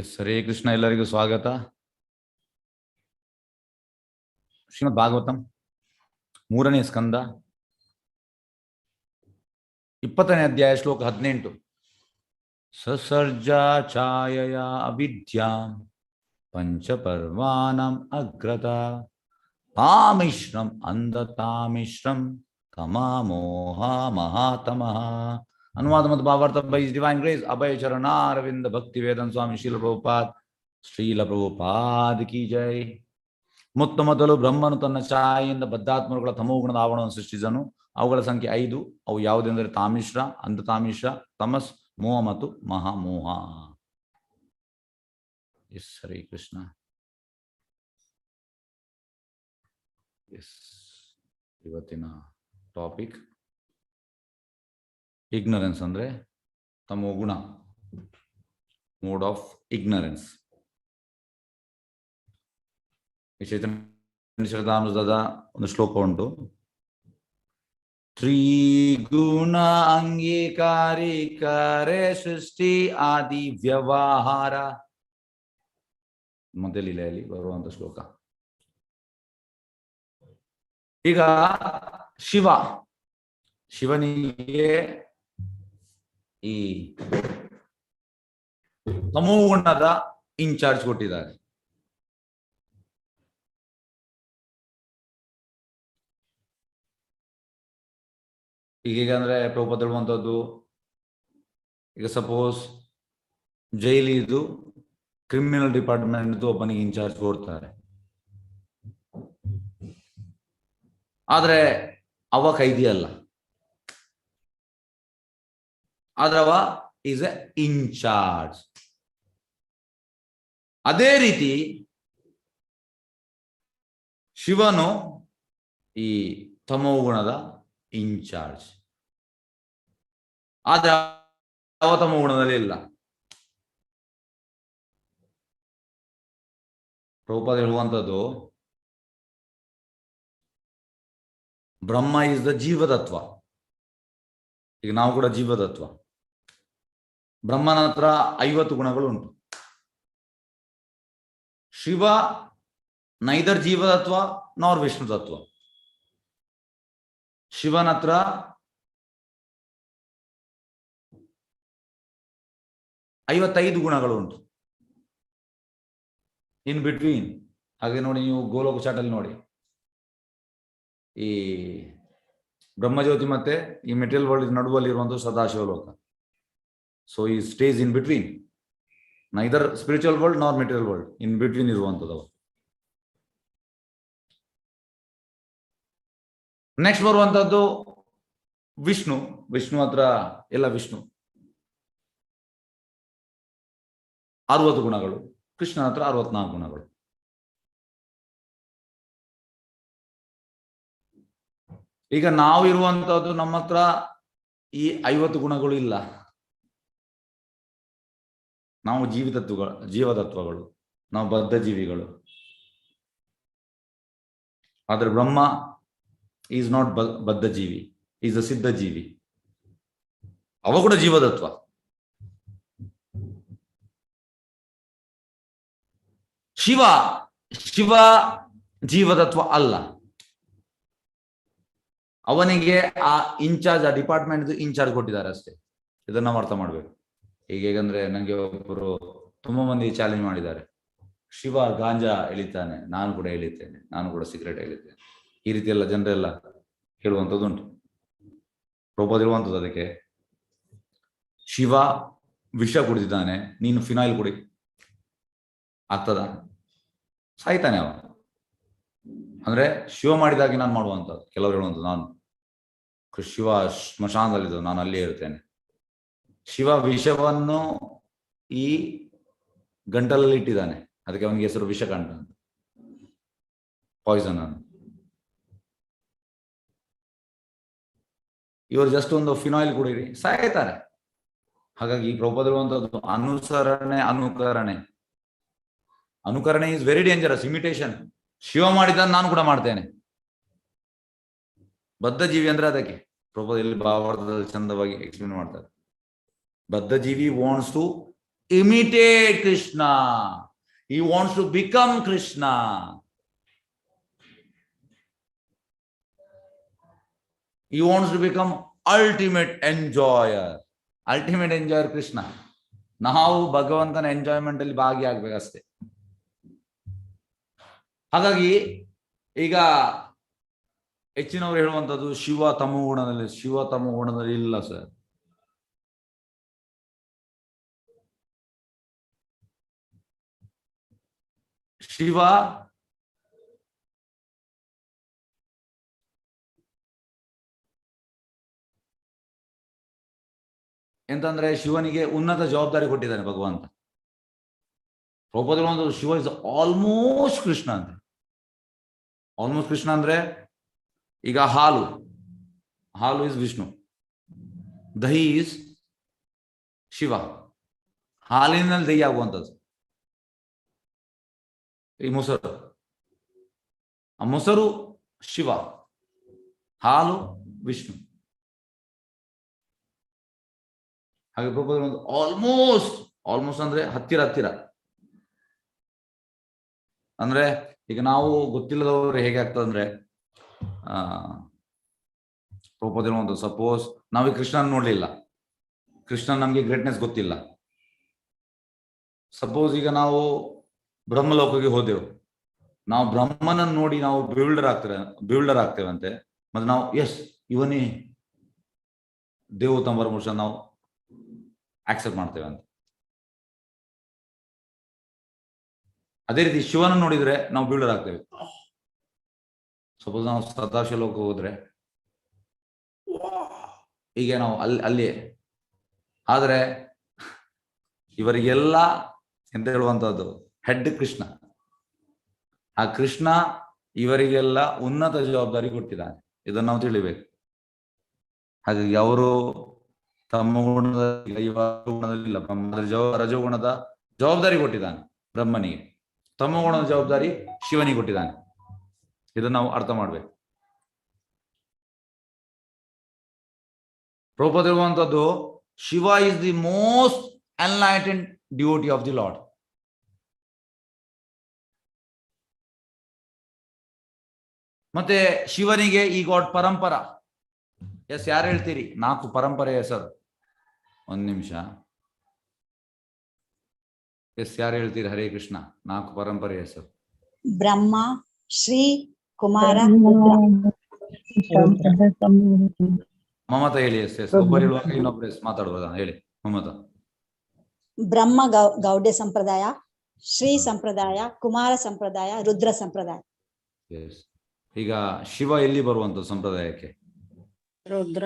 S, Hare Krishna. ಎಲ್ಲರಿಗೂ ಸ್ವಾಗತ. ಶ್ರೀಮದ್ ಭಾಗವತಂ 3ನೇ ಸ್ಕಂದ 20ನೇ ಅಧ್ಯಾಯ ಶ್ಲೋಕ 18. ಸಸರ್ಜಾ ಛಾಯಯ ಅವಿದ್ಯಾಂ ಪಂಚಪರ್ವಾಣಂ ಅಗ್ರತ ತಾಮಿಶ್ರಂ ಅಂಧತಾಮಿಶ್ರಂ ತಮಾಮೋಹ ಮಹಾತಮಃ. ಅನುವಾದ ಮತ್ತು ಭಾವಾರ್ಥ ಬೈ ಹಿಸ್ ಡಿವೈನ್ ಗ್ರೇಸ್ ಅಭಯ ಚರಣಾರವಿಂದ ಭಕ್ತಿ ವೇದನ್ ಸ್ವಾಮಿ ಶ್ರೀಲ ಪ್ರಭುಪಾದ್ ಕಿ ಜೈ. ಮೊದಲು ಬ್ರಹ್ಮನು ತನ್ನ ಛಾಯೆಯಿಂದ ಬದ್ಧಾತ್ಮರುಗಳ ತಮೋಗುಣದ ಆವರಣವನ್ನು ಸೃಷ್ಟಿಸಿದನು. ಅವುಗಳ ಸಂಖ್ಯೆ 5. ಅವು ಯಾವುದೆಂದರೆ ತಾಮಿಶ್ರ, ಅಂಧತಾಮಿಶ್ರ, ತಮಸ್, ಮೋಹ ಮತ್ತು ಮಹಾಮೋಹ. ಎಸ್, ಹರೇ ಕೃಷ್ಣ. ಎಸ್, ಇವತ್ತಿನ ಟಾಪಿಕ್ ಇಗ್ನರೆನ್ಸ್ ಅಂದ್ರೆ ತಮೋಗುಣ, ಮೋಡ್ ಆಫ್ ಇಗ್ನರೆನ್ಸ್. ಚೈತನ್ಯದ ಒಂದು ಶ್ಲೋಕ ಉಂಟು. ತ್ರಿಗುಣ ಅಂಗೀಕಾರಿ ಕರೆ ಸೃಷ್ಟಿ ಆದಿ ವ್ಯವಹಾರ, ಮೊದಲಿಲೆಯಲ್ಲಿ ಬರುವಂತ ಶ್ಲೋಕ. ಈಗ ಶಿವನಿಗೆ ಈ ತಮೋಗುಣದ ಇನ್ಚಾರ್ಜ್ ಕೊಟ್ಟಿದ್ದಾರೆ. ಈಗ ಅಂದ್ರೆ ಪ್ರಭುಪಾದ ಹೇಳುವಂಥದ್ದು, ಈಗ ಸಪೋಸ್ ಜೈಲಿದು ಕ್ರಿಮಿನಲ್ ಡಿಪಾರ್ಟ್ಮೆಂಟ್ ಒಬ್ಬನಿಗೆ ಇನ್ಚಾರ್ಜ್ ಕೊಡ್ತಾರೆ, ಆದ್ರೆ ಅವ ಕೈದಿ ಅಲ್ಲ, ಆದ್ರೆ ಅವ ಈಸ್ ಎ ಇನ್ಚಾರ್ಜ್. ಅದೇ ರೀತಿ ಶಿವನು ಈ ತಮೋಗುಣದ ಇನ್ಚಾರ್ಜ್, ಆದ್ರೆ ಅವ ತಮೋಗುಣದಲ್ಲಿ ಇಲ್ಲ. ಪ್ರಭುಪಾದ ಹೇಳುವಂಥದ್ದು, ಬ್ರಹ್ಮ ಇಸ್ ದ ಜೀವತತ್ವ. ಈಗ ನಾವು ಕೂಡ ಜೀವತತ್ವ. ಬ್ರಹ್ಮನ ಹತ್ರ 50 ಗುಣಗಳು ಉಂಟು. ಶಿವ ನೈದರ್ ಜೀವತತ್ವ ನಾರ್ ವಿಷ್ಣು ತತ್ವ. ಶಿವನ ಹತ್ರ 55 ಗುಣಗಳು ಉಂಟು ಇನ್ ಬಿಟ್ವೀನ್. ಹಾಗೆ ನೋಡಿ, ನೀವು ಗೋಲೋಕ ಚಾಟಲ್ಲಿ ನೋಡಿ, ಈ ಬ್ರಹ್ಮಜ್ಯೋತಿ ಮತ್ತೆ ಈ ಮೆಟೀರಿಯಲ್ ವರ್ಲ್ಡ್ ನಡುವಲ್ಲಿ ಇರುವಂತಹ ಸದಾಶಿವ ಲೋಕ. ಸೊ ಈ stage in between, neither spiritual world ನಾರ್ ಮೆಟೀರಿಯಲ್ ವರ್ಲ್ಡ್, ಇನ್ ಬಿಟ್ವೀನ್ ಇರುವಂಥದ್ದು. ನೆಕ್ಸ್ಟ್ ಬರುವಂತದ್ದು ವಿಷ್ಣು. ವಿಷ್ಣು ಹತ್ರ ಎಲ್ಲ ವಿಷ್ಣು 60 ಗುಣಗಳು, ಕೃಷ್ಣನ ಹತ್ರ 64 ಗುಣಗಳು. ಈಗ ನಾವು ಇರುವಂತಹದ್ದು, ನಮ್ಮ ಹತ್ರ ಈ 50 ಗುಣಗಳು ಇಲ್ಲ. ನಾವು ಜೀವತತ್ವಗಳು, ನಾವು ಬದ್ಧ ಜೀವಿಗಳು. ಆದ್ರೆ ಬ್ರಹ್ಮ ಈಸ್ ನಾಟ್ ಬದ್ಧ ಜೀವಿ, ಈಸ್ ಅ ಸಿದ್ಧ ಜೀವಿ. ಅವ ಕೂಡ ಜೀವತತ್ವ. ಶಿವ ಜೀವತತ್ವ ಅಲ್ಲ. ಅವನಿಗೆ ಆ ಇನ್ಚಾರ್ಜ್, ಆ ಡಿಪಾರ್ಟ್ಮೆಂಟ್ ಇನ್ಚಾರ್ಜ್ ಕೊಟ್ಟಿದ್ದಾರೆ ಅಷ್ಟೇ. ಇದನ್ನ ನಾವು ಅರ್ಥ ಮಾಡ್ಬೇಕು. ಹೇಗಂದ್ರೆ, ನಂಗೆ ಒಬ್ಬರು ತುಂಬಾ ಮಂದಿ ಚಾಲೆಂಜ್ ಮಾಡಿದ್ದಾರೆ, ಶಿವ ಗಾಂಜಾ ಎಳಿತಾನೆ, ನಾನು ಕೂಡ ಎಳಿತೇನೆ, ನಾನು ಕೂಡ ಸಿಗರೇಟ್ ಎಳಿತೇನೆ. ಈ ರೀತಿ ಎಲ್ಲ ಜನರೆಲ್ಲ ಹೇಳುವಂಥದ್ದುಂಟು. ಪ್ರಭುಪಾದ ಇರುವಂಥದ್ದು ಅದಕ್ಕೆ, ಶಿವ ವಿಷ ಕುಡಿದಿದ್ದಾನೆ, ನೀನು ಫಿನಾಯಿಲ್ ಕುಡಿ, ಆಗ್ತದ? ಸಾಯ್ತಾನೆ ಅವ. ಅಂದ್ರೆ ಶಿವ ಮಾಡಿದಾಗೆ ನಾನು ಮಾಡುವಂಥದ್ದು. ಕೆಲವರು ಹೇಳುವಂಥದ್ದು, ನಾನು ಶಿವ ಸ್ಮಶಾನದಲ್ಲಿದ್ದು, ನಾನು ಅಲ್ಲೇ ಇರ್ತೇನೆ. ಶಿವ ವಿಷವನ್ನು ಈ ಗಂಟಲಲ್ಲಿ ಇಟ್ಟಿದ್ದಾನೆ, ಅದಕ್ಕೆ ಅವನಿಗೆ ಹೆಸರು ವಿಷಕಂಠ, ಪಾಯ್ಸನ್ ಅನ್ನು. ಇವರು ಜಸ್ಟ್ ಒಂದು ಫಿನಾಯಿಲ್ ಕುಡೀರಿ, ಸಾಯ್ತಾರೆ. ಹಾಗಾಗಿ ಪ್ರಭುಪಾದ ಇರುವಂತದ್ದು ಅನುಕರಣೆ is very dangerous. Imitation. Shiva ಮಾಡಿದ್ದನ್ನು ನಾನು ಕೂಡ ಮಾಡ್ತೇನೆ. ಬದ್ಧ ಜೀವಿ ಅಂದ್ರೆ ಅದಕ್ಕೆ ಪ್ರಭುಪಾದ ಇಲ್ಲಿ ಭಾವಾರ್ಥದಲ್ಲಿ ಚಂದವಾಗಿ ಎಕ್ಸ್ಪ್ಲೇನ್ ಮಾಡ್ತಾರೆ. ಬದ್ಧ ಜೀವಿ wants to imitate Krishna. He wants to become Krishna. He wants to become ultimate enjoyer. Ultimate enjoyer Krishna. ನಾವು ಭಗವಂತನ ಎಂಜಾಯ್ಮೆಂಟ್ ಅಲ್ಲಿ ಭಾಗಿಯಾಗಬೇಕಷ್ಟೇ. ಹಾಗಾಗಿ ಈಗ ಹೆಚ್ಚಿನವರು ಹೇಳುವಂಥದ್ದು ಶಿವ ತಮೋ ಗುಣದಲ್ಲಿ ಇಲ್ಲ ಸರ್. ಶಿವ ಎಂತಂದ್ರೆ ಶಿವನಿಗೆ ಉನ್ನತ ಜವಾಬ್ದಾರಿ ಕೊಟ್ಟಿದ್ದಾನೆ ಭಗವಂತ. ಪ್ರಭುಪಾದರು ಶಿವ ಇಸ್ ಆಲ್ಮೋಸ್ಟ್ ಕೃಷ್ಣ ಅಂತ. ಆಲ್ಮೋಸ್ಟ್ ಕೃಷ್ಣ ಅಂದ್ರೆ ಈಗ ಹಾಲು ಇಸ್ ವಿಷ್ಣು, ದಹಿ ಇಸ್ ಶಿವ. ಹಾಲಿನಲ್ಲಿ ದಹಿ ಆಗುವಂಥದ್ದು ಈ ಮೊಸರು. ಆ ಮೊಸರು ಶಿವ, ಹಾಲು ವಿಷ್ಣು. ಹಾಗೆ ಪ್ರಭುಪಾದರು ಆಲ್ಮೋಸ್ಟ್ ಅಂದ್ರೆ ಹತ್ತಿರ ಅಂದ್ರೆ ಈಗ ನಾವು ಗೊತ್ತಿಲ್ಲದವರು ಹೇಗೆ ಆಗ್ತದೆ ಅಂದ್ರೆ ಪ್ರಭುಪಾದರು ಸಪೋಸ್ ನಾವು ಕೃಷ್ಣನ್ ನೋಡ್ಲಿಲ್ಲ, ಕೃಷ್ಣನ್ ನಮ್ಗೆ ಗ್ರೇಟ್ನೆಸ್ ಗೊತ್ತಿಲ್ಲ. ಸಪೋಸ್ ಈಗ ನಾವು ಬ್ರಹ್ಮಲೋಕಕ್ಕೆ ಹೋದೆವು, ನಾವು ಬ್ರಹ್ಮನನ್ನು ನೋಡಿ ನಾವು ಬಿಲ್ಡರ್ ಆಗ್ತೇವಂತೆ. ಮತ್ತೆ ನಾವು ಇವನೇ ದೇವೋತ್ತಮ ಪರಮಪುರುಷ ನಾವು ಆಕ್ಸೆಪ್ಟ್ ಮಾಡ್ತೇವೆ ಅಂತ. ಅದೇ ರೀತಿ ಶಿವನ ನೋಡಿದ್ರೆ ನಾವು ಬಿಲ್ಡರ್ ಆಗ್ತೇವೆ. ಸಪೋಸ್ ನಾವು ಸದಾಶಿವ ಲೋಕ ಹೋದ್ರೆ ಈಗ ನಾವು ಅಲ್ಲಿಯೇ. ಆದ್ರೆ ಇವರಿಗೆಲ್ಲ ಎಂತ ಹೇಳುವಂತದ್ದು ಹೆಡ್ ಕೃಷ್ಣ. ಆ ಕೃಷ್ಣ ಇವರಿಗೆಲ್ಲ ಉನ್ನತ ಜವಾಬ್ದಾರಿ ಕೊಟ್ಟಿದ್ದಾನೆ, ಇದನ್ನು ನಾವು ತಿಳಿಬೇಕು. ಹಾಗಾಗಿ ಅವರು ತಮ್ಮ ಗುಣದಲ್ಲಿಲ್ಲ, ರಜೋಗುಣದ ಜವಾಬ್ದಾರಿ ಕೊಟ್ಟಿದ್ದಾನೆ ಬ್ರಹ್ಮನಿಗೆ, ತಮ್ಮ ಗುಣದ ಜವಾಬ್ದಾರಿ ಶಿವನಿಗೆ ಕೊಟ್ಟಿದ್ದಾನೆ. ಇದನ್ನು ನಾವು ಅರ್ಥ ಮಾಡ್ಬೇಕು. ಪ್ರಭುಪಾದರು ಇರುವಂತದ್ದು Shiva is the most enlightened devotee of the lord. ಮತ್ತೆ ಶಿವನಿಗೆ ಈ ಗಾಡ್ ಪರಂಪರ. ಯಾರು ಹೇಳ್ತೀರಿ 4 ಪರಂಪರೆ ಹೆಸರು? ಒಂದ್ ನಿಮಿಷ. ಯಾರು ಹೇಳ್ತೀರಿ? ಹರೇ ಕೃಷ್ಣ. 4 ಪರಂಪರೆ ಹೆಸರು. ಬ್ರಹ್ಮ, ಶ್ರೀ, ಕುಮಾರ, ಮಮತಾ ಹೇಳಿ. ಒಬ್ಬರು ಹೇಳುವಾಗ ಇನ್ನೊಬ್ಬರು ಮಾತಾಡ್ಬೋದಾ? ಹೇಳಿ ಮಮತಾ. ಬ್ರಹ್ಮ ಗೌಡ್ಯ ಸಂಪ್ರದಾಯ, ಶ್ರೀ ಸಂಪ್ರದಾಯ, ಕುಮಾರ ಸಂಪ್ರದಾಯ, ರುದ್ರ ಸಂಪ್ರದಾಯ. ಈಗ ಶಿವ ಎಲ್ಲಿ ಬರುವಂತ ಸಂಪ್ರದಾಯಕ್ಕೆ? ರುದ್ರ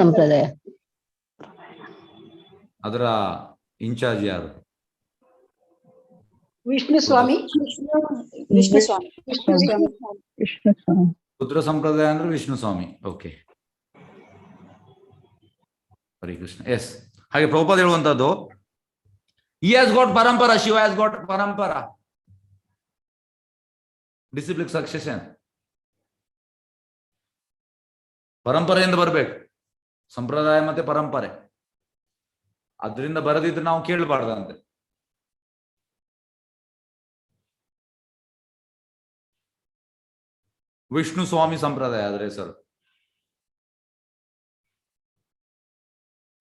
ಸಂಪ್ರದಾಯ. ಅದರ ಇನ್ಚಾರ್ಜ್ ಯಾರು? ವಿಷ್ಣು ಸ್ವಾಮಿ. ರುದ್ರ ಸಂಪ್ರದಾಯ ಅಂದ್ರೆ ವಿಷ್ಣು ಸ್ವಾಮಿ. ಓಕೆ, ಹರೇ ಕೃಷ್ಣ. ಎಸ್, ಹಾಗೆ ಪ್ರಭುಪಾದ ಹೇಳುವಂತದ್ದು he has got parampara, Shiva has got parampara, discipline succession. ಪರಂಪರೆಯಿಂದ ಬರ್ಬೇಕು ಸಂಪ್ರದಾಯ ಮತ್ತೆ ಪರಂಪರೆ. ಅದರಿಂದ ಬರದಿದ್ರೆ ನಾವು ಕೇಳಬಾರ್ದಂತೆ. ವಿಷ್ಣು ಸ್ವಾಮಿ ಸಂಪ್ರದಾಯ ಅದರ ಹೆಸರು.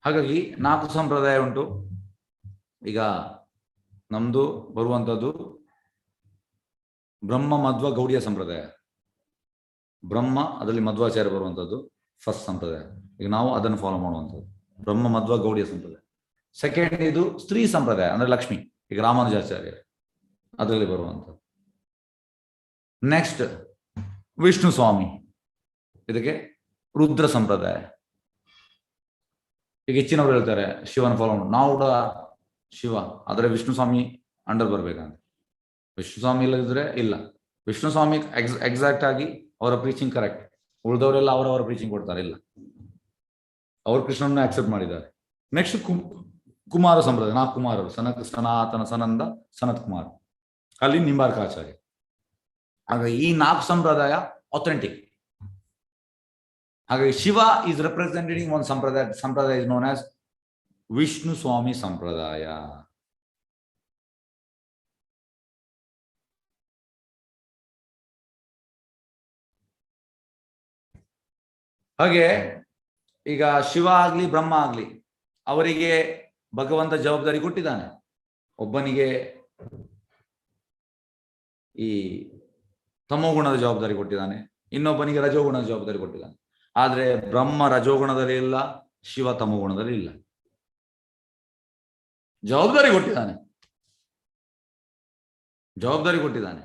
ಹಾಗಾಗಿ 4 ಸಂಪ್ರದಾಯ ಉಂಟು. ಈಗ ನಮ್ದು ಬರುವಂತದ್ದು ಬ್ರಹ್ಮ ಮಧ್ವ ಗೌಡಿಯ ಸಂಪ್ರದಾಯ. ಬ್ರಹ್ಮ ಅದರಲ್ಲಿ ಮಧ್ವಾಚಾರ್ಯ ಬರುವಂತದ್ದು ಫಸ್ಟ್ ಸಂಪ್ರದಾಯ. ಈಗ ನಾವು ಅದನ್ನು ಫಾಲೋ ಮಾಡುವಂಥದ್ದು ಬ್ರಹ್ಮ ಮಧ್ವ ಗೌಡಿಯ ಸಂಪ್ರದಾಯ. ಸೆಕೆಂಡ್ ಇದು ಸ್ತ್ರೀ ಸಂಪ್ರದಾಯ ಅಂದ್ರೆ ಲಕ್ಷ್ಮಿ, ಈಗ ರಾಮಾನುಜಾಚಾರ್ಯ ಅದರಲ್ಲಿ ಬರುವಂಥದ್ದು. ನೆಕ್ಸ್ಟ್ ವಿಷ್ಣು ಸ್ವಾಮಿ, ಇದಕ್ಕೆ ರುದ್ರ ಸಂಪ್ರದಾಯ. ಈಗ ಹೆಚ್ಚಿನವರು ಹೇಳ್ತಾರೆ ಶಿವನ ಫಾಲೋ ಮಾಡು, ನಾವು ಕೂಡ ಶಿವ ಆದರೆ ವಿಷ್ಣು ಸ್ವಾಮಿ ಅಂಡರ್ ಬರ್ಬೇಕಂತ. ವಿಷ್ಣು ಸ್ವಾಮಿ ಇಲ್ಲದಿದ್ರೆ ಇಲ್ಲ. ವಿಷ್ಣು ಸ್ವಾಮಿ ಎಕ್ಸಾಕ್ಟ್ ಆಗಿ ಅವರ ಪ್ರೀಚಿಂಗ್ ಕರೆಕ್ಟ್, ಉಳಿದವರೆಲ್ಲ ಅವರವರ ಪ್ರೀಚಿಂಗ್ ಕೊಡ್ತಾರೆ. ಇಲ್ಲ, ಅವರು ಕೃಷ್ಣನ ಆಕ್ಸೆಪ್ಟ್ ಮಾಡಿದ್ದಾರೆ. ನೆಕ್ಸ್ಟ್ ಕುಮಾರ ಸಂಪ್ರದಾಯ. 4 ಕುಮಾರರು, ಸನಾತನ, ಸನಂದ, ಸನತ್ ಕುಮಾರ್, ಅಲ್ಲಿ ನಿಂಬಾರ್ಕಾಚಾರ್ಯ. ಹಾಗಾಗಿ ಈ 4 ಸಂಪ್ರದಾಯ ಅಥೆಂಟಿಕ್. ಹಾಗಾಗಿ ಶಿವ ಈಸ್ ರೆಪ್ರೆಸೆಂಟೇಟಿಂಗ್ ಒಂದು ಸಂಪ್ರದಾಯ. ಸಂಪ್ರದಾಯ ಇಸ್ ನೋನ್ ಆಸ್ ವಿಷ್ಣು ಸ್ವಾಮಿ ಸಂಪ್ರದಾಯ. ಹಾಗೆ ಈಗ ಶಿವ ಆಗ್ಲಿ ಬ್ರಹ್ಮ ಆಗ್ಲಿ ಅವರಿಗೆ ಭಗವಂತ ಜವಾಬ್ದಾರಿ ಕೊಟ್ಟಿದ್ದಾನೆ. ಒಬ್ಬನಿಗೆ ಈ ತಮೋಗುಣದ ಜವಾಬ್ದಾರಿ ಕೊಟ್ಟಿದ್ದಾನೆ, ಇನ್ನೊಬ್ಬನಿಗೆ ರಜೋಗುಣದ ಜವಾಬ್ದಾರಿ ಕೊಟ್ಟಿದ್ದಾನೆ. ಆದ್ರೆ ಬ್ರಹ್ಮ ರಜೋಗುಣದಲ್ಲಿ ಇಲ್ಲ, ಶಿವ ತಮೋಗುಣದಲ್ಲಿ ಇಲ್ಲ. ಜವಾಬ್ದಾರಿ ಕೊಟ್ಟಿದ್ದಾನೆ, ಜವಾಬ್ದಾರಿ ಕೊಟ್ಟಿದ್ದಾನೆ.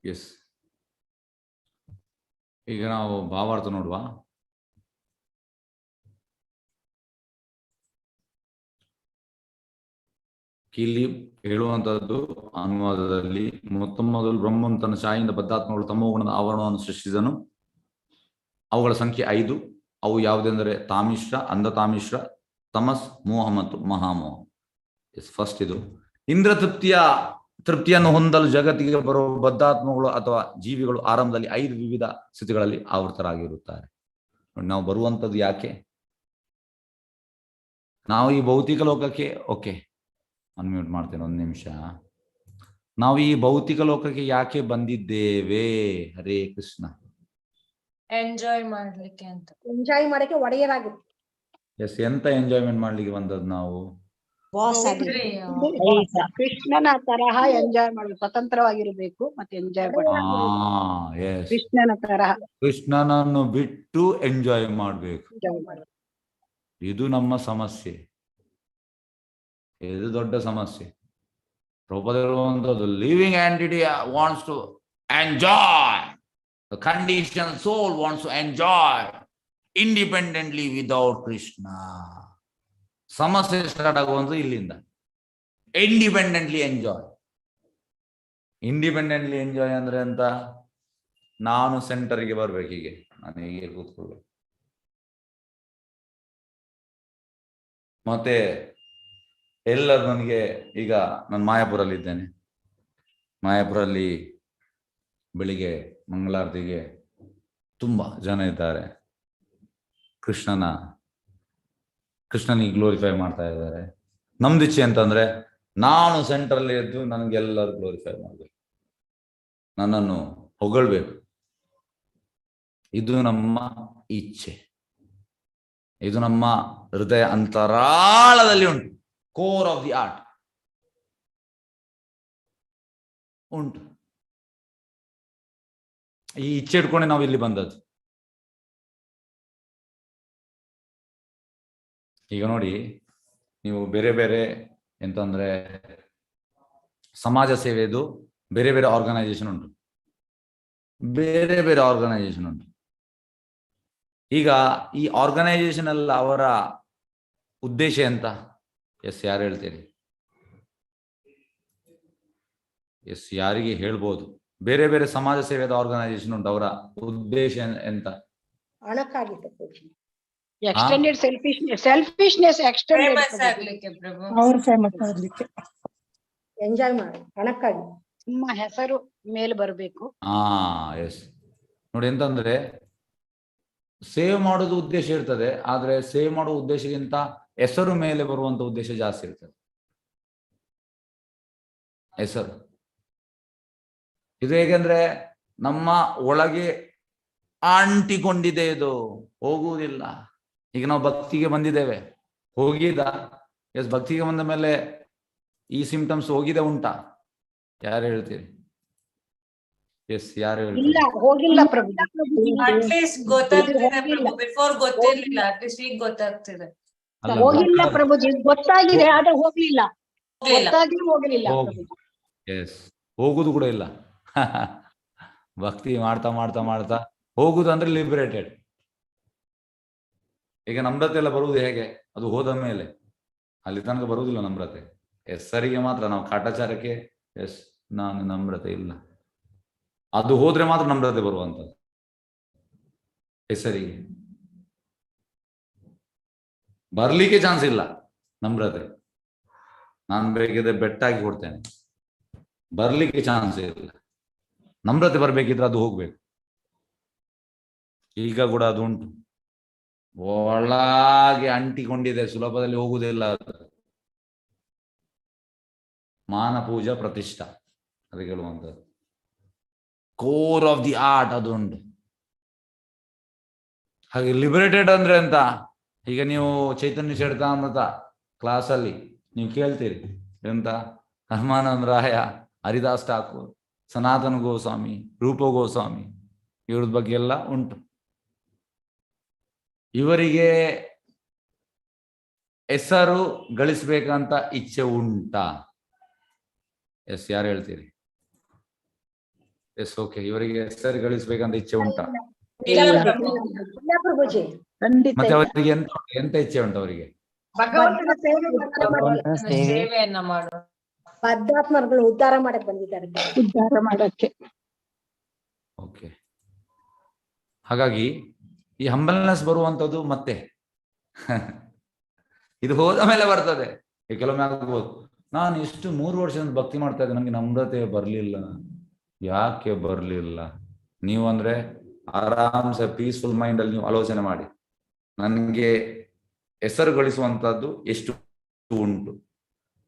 ಎಸ್, ಈಗ ನಾವು ಭಾವಾರ್ಥ ನೋಡುವ. ಇಲ್ಲಿ ಹೇಳುವಂತದ್ದು ಅನುವಾದದಲ್ಲಿ, ಮೊದಲು ಬ್ರಹ್ಮನ್ ತನ್ನ ಛಾಯಿಂದ ಬದ್ಧಾತ್ಮಗಳು ತಮೋಗುಣದ ಆವರಣವನ್ನು ಸೃಷ್ಟಿಸಿದನು. ಅವುಗಳ ಸಂಖ್ಯೆ 5. ಅವು ಯಾವುದೆಂದರೆ ತಾಮಿಶ್ರ, ಅಂಧತಾಮಿಶ್ರ, ತಮಸ್, ಮೋಹ ಮತ್ತು ಮಹಾಮೋಹ. ಫಸ್ಟ್ ಇದು ಇಂದ್ರ ತೃಪ್ತಿಯನ್ನು ಹೊಂದಲು ಜಗತ್ತಿಗೆ ಬರುವ ಬದ್ಧಾತ್ಮಗಳು ಅಥವಾ ಜೀವಿಗಳು ಆರಂಭದಲ್ಲಿ 5 ವಿವಿಧ ಸ್ಥಿತಿಗಳಲ್ಲಿ ಆವೃತರಾಗಿರುತ್ತಾರೆ. ನಾವು ಬರುವಂಥದ್ದು ಯಾಕೆ? ನಾವು ಈ ಭೌತಿಕ ಲೋಕಕ್ಕೆ, ಓಕೆ ಅನ್ಮ್ಯೂಟ್ ಮಾಡ್ತೇನೆ 1 ನಿಮಿಷ. ನಾವು ಈ ಭೌತಿಕ ಲೋಕಕ್ಕೆ ಯಾಕೆ ಬಂದಿದ್ದೇವೆ? ಹರೇ ಕೃಷ್ಣ. ಎಂಜಾಯ್ ಮಾಡ್ಲಿಕ್ಕೆ ಅಂತ. ಎಂಜಾಯ್ ಮಾಡಕ್ಕೆ ಒಡೆಯರಾಗುತ್ತೆ. ಎಸ್, ಎಂತ ಎಂಜಾಯ್ಮೆಂಟ್ ಮಾಡ್ಲಿಕ್ಕೆ ಬಂದದ್ದು ನಾವು? ಕೃಷ್ಣನ ತರಹ ಎಂಜಾಯ್ ಮಾಡಬೇಕು, ಸ್ವತಂತ್ರವಾಗಿರ್ಬೇಕು ಮತ್ತೆ ಎಂಜಾಯ್ ಮಾಡಬೇಕು. ಕೃಷ್ಣನ ತರಹ, ಕೃಷ್ಣನನ್ನು ಬಿಟ್ಟು ಎಂಜಾಯ್ ಮಾಡಬೇಕು. ಇದು ನಮ್ಮ ಸಮಸ್ಯೆ, ಇದು ದೊಡ್ಡ ಸಮಸ್ಯೆ. ಪ್ರಭುದೇವರು living entity wants to enjoy, the conditioned soul wants to enjoy independently without Krishna. ಸಮಸ್ಯೆ ಸ್ಟಾರ್ಟ್ ಆಗುವಂತ ಇಲ್ಲಿಂದ. Independently enjoy. ಇಂಡಿಪೆಂಡೆಂಟ್ಲಿ ಎಂಜಾಯ್ ಅಂದ್ರೆ ಅಂತ, ನಾನು ಸೆಂಟರ್ಗೆ ಬರ್ಬೇಕು, ಹೀಗೆ ನಾನು ಹೀಗೆ ಕೂತ್ಕೊಳ್ಬೇಕು, ಮತ್ತೆ ಎಲ್ಲರೂ ನನಗೆ, ಈಗ ನಾನು ಮಾಯಾಪುರಲ್ಲಿ ಇದ್ದೇನೆ, ಮಾಯಾಪುರಲ್ಲಿ ಬೆಳಿಗ್ಗೆ ಮಂಗಳಾರತಿಗೆ ತುಂಬಾ ಜನ ಇದ್ದಾರೆ, ಕೃಷ್ಣನಿಗೆ ಗ್ಲೋರಿಫೈ ಮಾಡ್ತಾ ಇದ್ದಾರೆ. ನಮ್ದು ಇಚ್ಛೆ ಅಂತಂದ್ರೆ ನಾನು ಸೆಂಟ್ರಲ್ಲಿ ಎದ್ದು ನನಗೆಲ್ಲರೂ ಗ್ಲೋರಿಫೈ ಮಾಡಬೇಕು, ನನ್ನನ್ನು ಹೊಗಳ್ಬೇಕು. ಇದು ನಮ್ಮ ಇಚ್ಛೆ, ಇದು ನಮ್ಮ ಹೃದಯ ಅಂತರಾಳದಲ್ಲಿ ಉಂಟು, ಕೋರ್ ಆಫ್ ದಿ ಆರ್ಟ್ ಉಂಟು. ಈ ಇಚ್ಛೆ ಇಟ್ಕೊಂಡೆ ನಾವು ಇಲ್ಲಿ ಬಂದದ್ದು. ಈಗ ನೋಡಿ, ನೀವು ಬೇರೆ ಬೇರೆ ಎಂತಂದ್ರೆ ಸಮಾಜ ಸೇವೆದು ಬೇರೆ ಬೇರೆ ಆರ್ಗನೈಸೇಷನ್ ಉಂಟು, ಬೇರೆ ಬೇರೆ ಆರ್ಗನೈಸೇಷನ್ ಉಂಟು. ಈಗ ಈ ಆರ್ಗನೈಸೇಷನ್ ಎಲ್ಲ ಅವರ ಉದ್ದೇಶ ಎಂತ? ಎಸ್, ಯಾರು ಹೇಳ್ತೀರಿ? ಎಸ್, ಯಾರಿಗೆ ಹೇಳ್ಬೋದು? ಬೇರೆ ಬೇರೆ ಸಮಾಜ ಸೇವೆದ ಆರ್ಗನೈಸೇಷನ್ ಉಂಟು, ಅವರ ಉದ್ದೇಶ ಎಂತ? ಹಣಕ್ಕಾಗಿತ್ತು. ಎಕ್ಸ್ಟೆಂಡೆಡ್ ಸೆಲ್ಫಿಶ್ನೆಸ್ ಎಂಜಾಯ್ ಮಾಡಿ, ಹಣಕ್ಕಾಗಿ ನಿಮ್ಮ ಹೆಸರು ಮೇಲೆ ಬರಬೇಕು. ಎಸ್, ನೋಡಿ ಎಂತಂದ್ರೆ ಸೇವ್ ಮಾಡೋದು ಉದ್ದೇಶ ಇರ್ತದೆ, ಆದ್ರೆ ಸೇವ್ ಮಾಡೋ ಉದ್ದೇಶಕ್ಕಿಂತ ಹೆಸರು ಮೇಲೆ ಬರುವಂತ ಉದ್ದೇಶ ಜಾಸ್ತಿ ಇರ್ತದೆ. ಹೆಸರು ಇದು ಹೇಗೆಂದ್ರೆ ನಮ್ಮ ಒಳಗೆ ಅಂಟಿಕೊಂಡಿದೆ, ಇದು ಹೋಗುವುದಿಲ್ಲ. ಈಗ ನಾವು ಭಕ್ತಿಗೆ ಬಂದಿದ್ದೇವೆ, ಹೋಗಿದ? ಎಸ್, ಭಕ್ತಿಗೆ ಬಂದ ಮೇಲೆ ಈ ಸಿಂಪ್ಟಮ್ಸ್ ಹೋಗಿದೆ ಉಂಟಾ? ಯಾರು ಹೇಳ್ತೀರಿ? ಎಸ್, ಯಾರು ಹೇಳ್ತೀರಿ? ಹೋಗಿಲ್ಲ ಪ್ರಭು, ಅಟ್ಲೀಸ್ಟ್ ಗೊತ್ತಾಗ್ತಿದೆ ಪ್ರಭು. ಬಿಫೋರ್ ಗೊತ್ತಿರ್ಲಿಲ್ಲ, ಅಟ್ಲೀಸ್ಟ್ ಈಗ ಗೊತ್ತಾಗ್ತಿದೆ. ಹೋಗಿಲ್ಲ ಪ್ರಭುಜಿ, ಗೊತ್ತಾಗಿದೆ ಆದ್ರೆ ಹೋಗ್ಲಿಲ್ಲ, ಹೋಗ್ಲಿಲ್ಲ. ಎಸ್, ಹೋಗುದು ಕೂಡ ಇಲ್ಲ. ಭಕ್ತಿ ಮಾಡ್ತಾ ಮಾಡ್ತಾ ಮಾಡ್ತಾ ಹೋಗುದು ಅಂದ್ರೆ ಲಿಬರೇಟೆಡ್. ಈಗ ನಮ್ರತೆ ಎಲ್ಲ ಬರುವುದು ಹೇಗೆ? ಅದು ಹೋದ ಮೇಲೆ, ಅಲ್ಲಿ ತನಕ ಬರುವುದಿಲ್ಲ ನಮ್ರತೆ. ಹೆಸರಿಗೆ ಮಾತ್ರ ನಾವು ಕಾಟಾಚಾರಕ್ಕೆ, ಎಸ್ ನಾನು ನಮ್ರತೆ ಇಲ್ಲ, ಅದು ಹೋದ್ರೆ ಮಾತ್ರ ನಮ್ರತೆ ಬರುವಂಥದ್ದು. ಹೆಸರಿಗೆ ಬರ್ಲಿಕ್ಕೆ ಚಾನ್ಸ್ ಇಲ್ಲ ನಮ್ರತೆ. ನಾನು ಬೇಕಿದ್ರೆ ಬೆಟ್ಟಾಗಿ ಕೊಡ್ತೇನೆ, ಬರ್ಲಿಕ್ಕೆ ಚಾನ್ಸ್ ಇಲ್ಲ. ನಮ್ರತೆ ಬರ್ಬೇಕಿದ್ರೆ ಅದು ಹೋಗ್ಬೇಕು. ಈಗ ಕೂಡ ಅದು ಉಂಟು, ಒಳಗೆ ಅಂಟಿಕೊಂಡಿದೆ, ಸುಲಭದಲ್ಲಿ ಹೋಗುವುದಿಲ್ಲ. ಅದು ಮಾನ ಪೂಜಾ ಪ್ರತಿಷ್ಠಾ ಅದು ಹೇಳುವಂಥದ್ದು. ಕೋರ್ ಆಫ್ ದಿ ಆರ್ಟ್ ಅದು ಉಂಟು. ಹಾಗೆ ಲಿಬರೇಟೆಡ್ ಅಂದ್ರೆ ಅಂತ, ಈಗ ನೀವು ಚೈತನ್ಯ ಚರಿತಾಮೃತ ಕ್ಲಾಸಲ್ಲಿ ನೀವು ಕೇಳ್ತೀರಿ ಎಂತ, ಹನುಮಾನಂದ ರಾಯ, ಹರಿದಾಸ್ ಠಾಕೂರ್, ಸನಾತನ ಗೋಸ್ವಾಮಿ, ರೂಪ ಗೋಸ್ವಾಮಿ, ಇವ್ರದ ಬಗ್ಗೆ ಎಲ್ಲ ಉಂಟು. ಇವರಿಗೆ ಹೆಸರು ಗಳಿಸ್ಬೇಕಂತ ಇಚ್ಛೆ ಉಂಟಾ? ಎಸ್, ಯಾರು ಹೇಳ್ತೀರಿ? Yes, okay. ಇವರಿಗೆ ಹೆಸರು ಗಳಿಸ್ಬೇಕಂತ ಇಚ್ಛೆ ಉಂಟಾ? ಇಲ್ಲ ಪ್ರಭು. ಇಲ್ಲ ಪ್ರಭುಜಿ, ಖಂಡಿತ ಮತ್ತೆ ಇಲ್ಲ. ಅವರಿಗೆ ಎಂತ ಇಚ್ಛೆ ಉಂಟು ಅವರಿಗೆ? ಭಗವಂತನ ಸೇವೆ ಸೇವೆಯನ್ನ ಮಾಡು. ಬದ್ಧಾತ್ಮರುಗಳು ಉದ್ಧಾರ ಮಾಡಕ್ ಬಂದಿದ್ದಾರೆ, ಉದ್ಧಾರ ಮಾಡಕ್ಕೆ. ಓಕೆ. ಹಾಗಾಗಿ ಈ ಹಂಬಲ್ನೆಸ್ ಬರುವಂಥದ್ದು ಮತ್ತೆ ಇದು ಹೋದ ಮೇಲೆ ಬರ್ತದೆ. ಕೆಲವೊಮ್ಮೆ ಆಗ್ಬೋದು, ನಾನು ಇಷ್ಟು 3 ವರ್ಷದಿಂದ ಭಕ್ತಿ ಮಾಡ್ತಾ ಇದ್ದೆ, ನನಗೆ ನಮ್ರತೆ ಬರ್ಲಿಲ್ಲ. ಯಾಕೆ ಬರ್ಲಿಲ್ಲ? ನೀವು ಅಂದ್ರೆ ಆರಾಮ್ಸೆ ಪೀಸ್ಫುಲ್ ಮೈಂಡ್ ಅಲ್ಲಿ ನೀವು ಆಲೋಚನೆ ಮಾಡಿ, ನನಗೆ ಹೆಸರು ಗಳಿಸುವಂತದ್ದು ಎಷ್ಟು ಉಂಟು.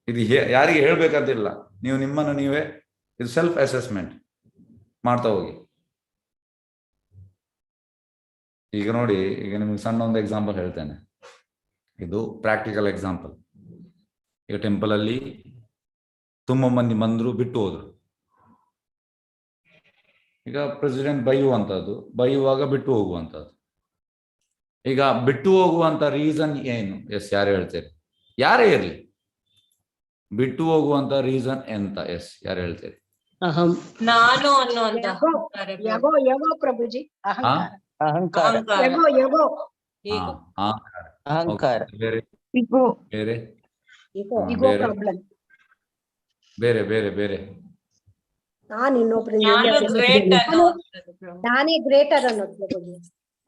ಇದು ಯಾರಿಗೆ ಹೇಳ್ಬೇಕಂತಿಲ್ಲ, ನೀವು ನಿಮ್ಮನ್ನು ನೀವೇ ಇದು ಸೆಲ್ಫ್ ಅಸೆಸ್ಮೆಂಟ್ ಮಾಡ್ತಾ ಹೋಗಿ. ಈಗ ನೋಡಿ, ಈಗ ನಿಮ್ಗೆ ಸಣ್ಣ ಒಂದು ಎಕ್ಸಾಂಪಲ್ ಹೇಳ್ತೇನೆ, ಇದು ಪ್ರಾಕ್ಟಿಕಲ್ ಎಕ್ಸಾಂಪಲ್. ಈಗ ಟೆಂಪಲ್ ಅಲ್ಲಿ ತುಂಬ ಮಂದಿ ಬಂದ್ರು, ಬಿಟ್ಟು ಹೋದ್ರು. ಈಗ ಪ್ರೆಸಿಡೆಂಟ್ ಬೈಯುವಾಗ ಬಿಟ್ಟು ಹೋಗುವಂಥದ್ದು. ಈಗ ಬಿಟ್ಟು ಹೋಗುವಂತ ರೀಸನ್ ಏನು? ಎಸ್, ಯಾರು ಹೇಳ್ತೀರಿ? ಯಾರೇ ಇರ್ಲಿ, ಬಿಟ್ಟು ಹೋಗುವಂತ ರೀಸನ್ ಎಂತ? ಎಸ್, ಯಾರು ಹೇಳ್ತೀರಿ? ನಾನು ಅನ್ನುವಂತ ಯಗೋ ಯಗೋ ಪ್ರಭುಜಿ, ಅಹಂಕಾರ. ಅಹಂಕಾರ, ಯಗೋ ಯಗೋ ಅಹಂಕಾರ, ಬೇರೆ ಇಗೋ ಬೇರೆ ಇಗೋ ಬೇರೆ ಪ್ರಾಬ್ಲಮ್. ಬೇರೆ ಬೇರೆ ಬೇರೆ ನಾನು ಇನ್ನೊಬ್ರು ನಾನು ಗ್ರೇಟ್ ಅನ್ನುವಂಥದ್ದು ಪ್ರಭು. ನಾನೇ ಗ್ರೇಟರ್ ಅನ್ನೋದು ಪ್ರಭುಜಿ.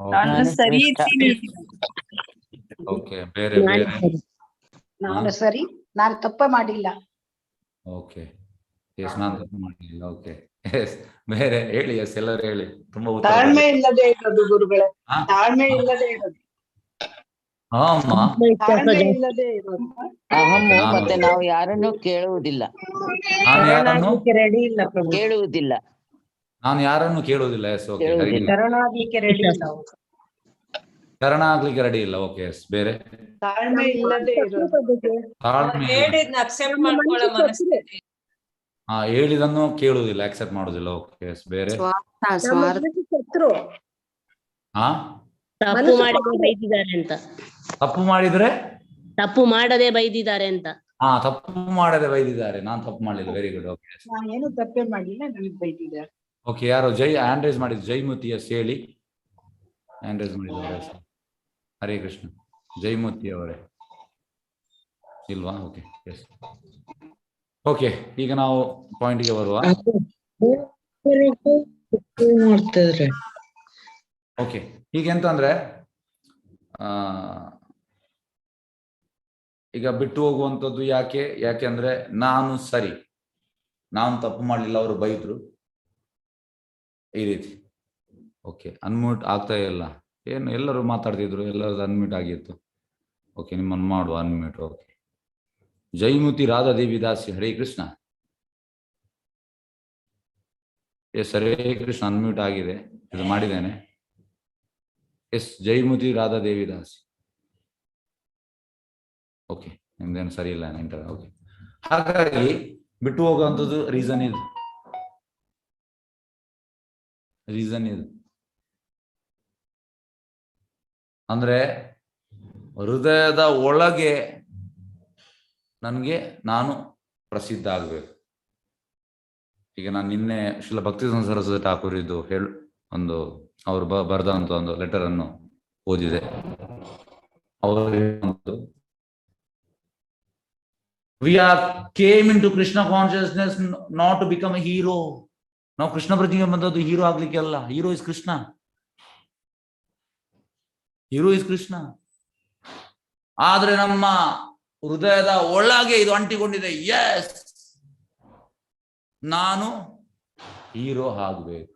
ನಾನು ಶ್ರೇಷ್ಠ. ಓಕೆ, ಬೇರೆ ಬೇರೆ ನಾನು ಸರಿ, ನಾನು ತಪ್ಪ ಮಾಡಿಲ್ಲ. ಓಕೆ, ಎಸ್, ನಾನು ತಪ್ಪು ಮಾಡಲಿಲ್ಲ. ಓಕೆ, ಎಸ್, ಬೇರೆ ಹೇಳಿ. ಎಸ್, ಎಲ್ಲರೂ ಹೇಳಿ. ತುಂಬಾ ಉತ್ತರ ತಾಳ್ಮೆ ಇಲ್ಲದೆ ಇರೋದು ಗುರುಗಳೇ, ಹಾ? ತಾಳ್ಮೆ ಇಲ್ಲದೆ ಇರೋದು, ಹಾ ಅಮ್ಮ, ತಾಳ್ಮೆ ಇಲ್ಲದೆ ಇರೋದು. ಅಹಮ್ಮು, ಮತ್ತೆ ನಾವು ಯಾರನ್ನು ಕೇಳುವುದಿಲ್ಲ, ನಾನು ಯಾರನ್ನು ರೆಡಿ ಇಲ್ಲ ಪ್ರಭು, ಕೇಳುವುದಿಲ್ಲ. ನಾನು ಯಾರನ್ನು ಕೇಳುವುದಿಲ್ಲ. Yes, okay. ಕೇಳುವುದಿಲ್ಲ. ಶರಣಾಗಲಿಕ್ಕೆ ರೆಡಿ ಇಲ್ಲ. ಶರಣ ಆಗ್ಲಿಕ್ಕೆ ರೆಡಿ ಇಲ್ಲ. ಓಕೆ, ಎಸ್, ಬೇರೆ ತಾಳ್ಮೆ ಇಲ್ಲದೆ ಇರೋದು. ತಾಳ್ಮೆ, ಹೇಳಿದ್ನ ಅಕ್ಸೆಪ್ಟ್ ಮಾಡ್ಕೊಳ್ಳೋ ಮನಸ್ಥಿತಿ. ಹೇಳಿದನ್ನು ಕೇಳುವುದಿಲ್ಲ, ಅಕ್ಸೆಪ್ಟ್ ಮಾಡುದಿಲ್ಲ. ಓಕೆ, ಎಸ್, ಬೇರೆ ಶತ್ರು, ಹಾ, ತಪ್ಪು ಮಾಡದೆ ಬೈದಿದ್ದಾರೆ ಅಂತ. ತಪ್ಪು ಮಾಡಿದ್ರೆ ತಪ್ಪು ಮಾಡದೆ ಬೈದಿದ್ದಾರೆ ಅಂತ. ತಪ್ಪು ಮಾಡದೆ ಬೈದಿದ್ದಾರೆ. ನಾನು ತಪ್ಪು ಮಾಡಲಿಲ್ಲ. Very good. ಓಕೆ, ನಾನು ಏನು ತಪ್ಪೇ ಮಾಡಿಲ್ಲ, ನನಗೆ ಬೈದಿದ್ದಾರೆ. ಓಕೆ. ಯಾರು ಹ್ಯಾಂಡ್ ರೈಸ್ ಮಾಡಿದ್ರು? ಜೈಮೂರ್ತಿ, ಎಸ್, ಹೇಳಿ. ಹ್ಯಾಂಡ್ ರೈಸ್ ಮಾಡಿದ್ದಾರೆ. ಹರೇ ಕೃಷ್ಣ. ಜೈಮೂರ್ತಿ ಅವರೇ ಇಲ್ವಾ? Okay, yes. ಓಕೆ, ಈಗ ನಾವು ಪಾಯಿಂಟ್ಗೆ ಬರುವ. ಓಕೆ, ಈಗ ಎಂತಂದ್ರೆ ಈಗ ಬಿಟ್ಟು ಹೋಗುವಂಥದ್ದು ಯಾಕೆ ಅಂದ್ರೆ ನಾನು ಸರಿ, ನಾನು ತಪ್ಪು ಮಾಡಲಿಲ್ಲ, ಅವರು ಬೈದ್ರು, ಈ ರೀತಿ. ಓಕೆ, ಅನ್ಮ್ಯೂಟ್ ಆಗ್ತಾ ಇಲ್ಲ. ಏನು ಎಲ್ಲರೂ ಮಾತಾಡ್ತಿದ್ರು, ಎಲ್ಲರದ್ದು ಅನ್ಮ್ಯೂಟ್ ಆಗಿತ್ತು. ಓಕೆ, ನಿಮ್ಮನ್ನು ಮಾಡುವ ಅನ್ಮ್ಯೂಟ್. ಓಕೆ. ಜೈಮೂತಿ ರಾಧಾದೇವಿ ದಾಸಿ, ಹರೇ ಕೃಷ್ಣ. ಎಸ್, ಹರೇ ಕೃಷ್ಣ, ಅನ್ಮ್ಯೂಟ್ ಆಗಿದೆ, ಇದು ಮಾಡಿದ್ದೇನೆ. ಎಸ್, ಜೈಮೂತಿ ರಾಧಾದೇವಿ ದಾಸಿ. ಓಕೆ, ನಿಮ್ದೇನು ಸರಿ ಇಲ್ಲ ಇಂಟರ್. ಓಕೆ, ಹಾಗಾಗಿ ಬಿಟ್ಟು ಹೋಗುವಂಥದ್ದು ರೀಸನ್ ಇದು. ಅಂದ್ರೆ ಹೃದಯದ ಒಳಗೆ ನಾನು ಪ್ರಸಿದ್ಧ ಆಗ್ಬೇಕು. ಈಗ ನಾನು ನಿನ್ನೆ ಶ್ರೀಲ ಭಕ್ತಿ ಸರಸ್ವತಿ ಠಾಕೂರ್ ಇದು ಅವರು ಬರೆದಂತ ಒಂದು ಲೆಟರ್ ಅನ್ನು ಓದಿದೆ. ಅವರು we came into Krishna consciousness not to become a hero. ನಾವು ಕೃಷ್ಣ ಪ್ರತಿಗೆ ಬಂದದ್ದು ಹೀರೋ ಆಗ್ಲಿಕ್ಕೆ ಅಲ್ಲ. Hero is Krishna. ಆದ್ರೆ ನಮ್ಮ ಹೃದಯದ ಒಳಗೆ ಇದು ಅಂಟಿಕೊಂಡಿದೆ. ಎಸ್, ನಾನು ಹೀರೋ ಆಗ್ಬೇಕು.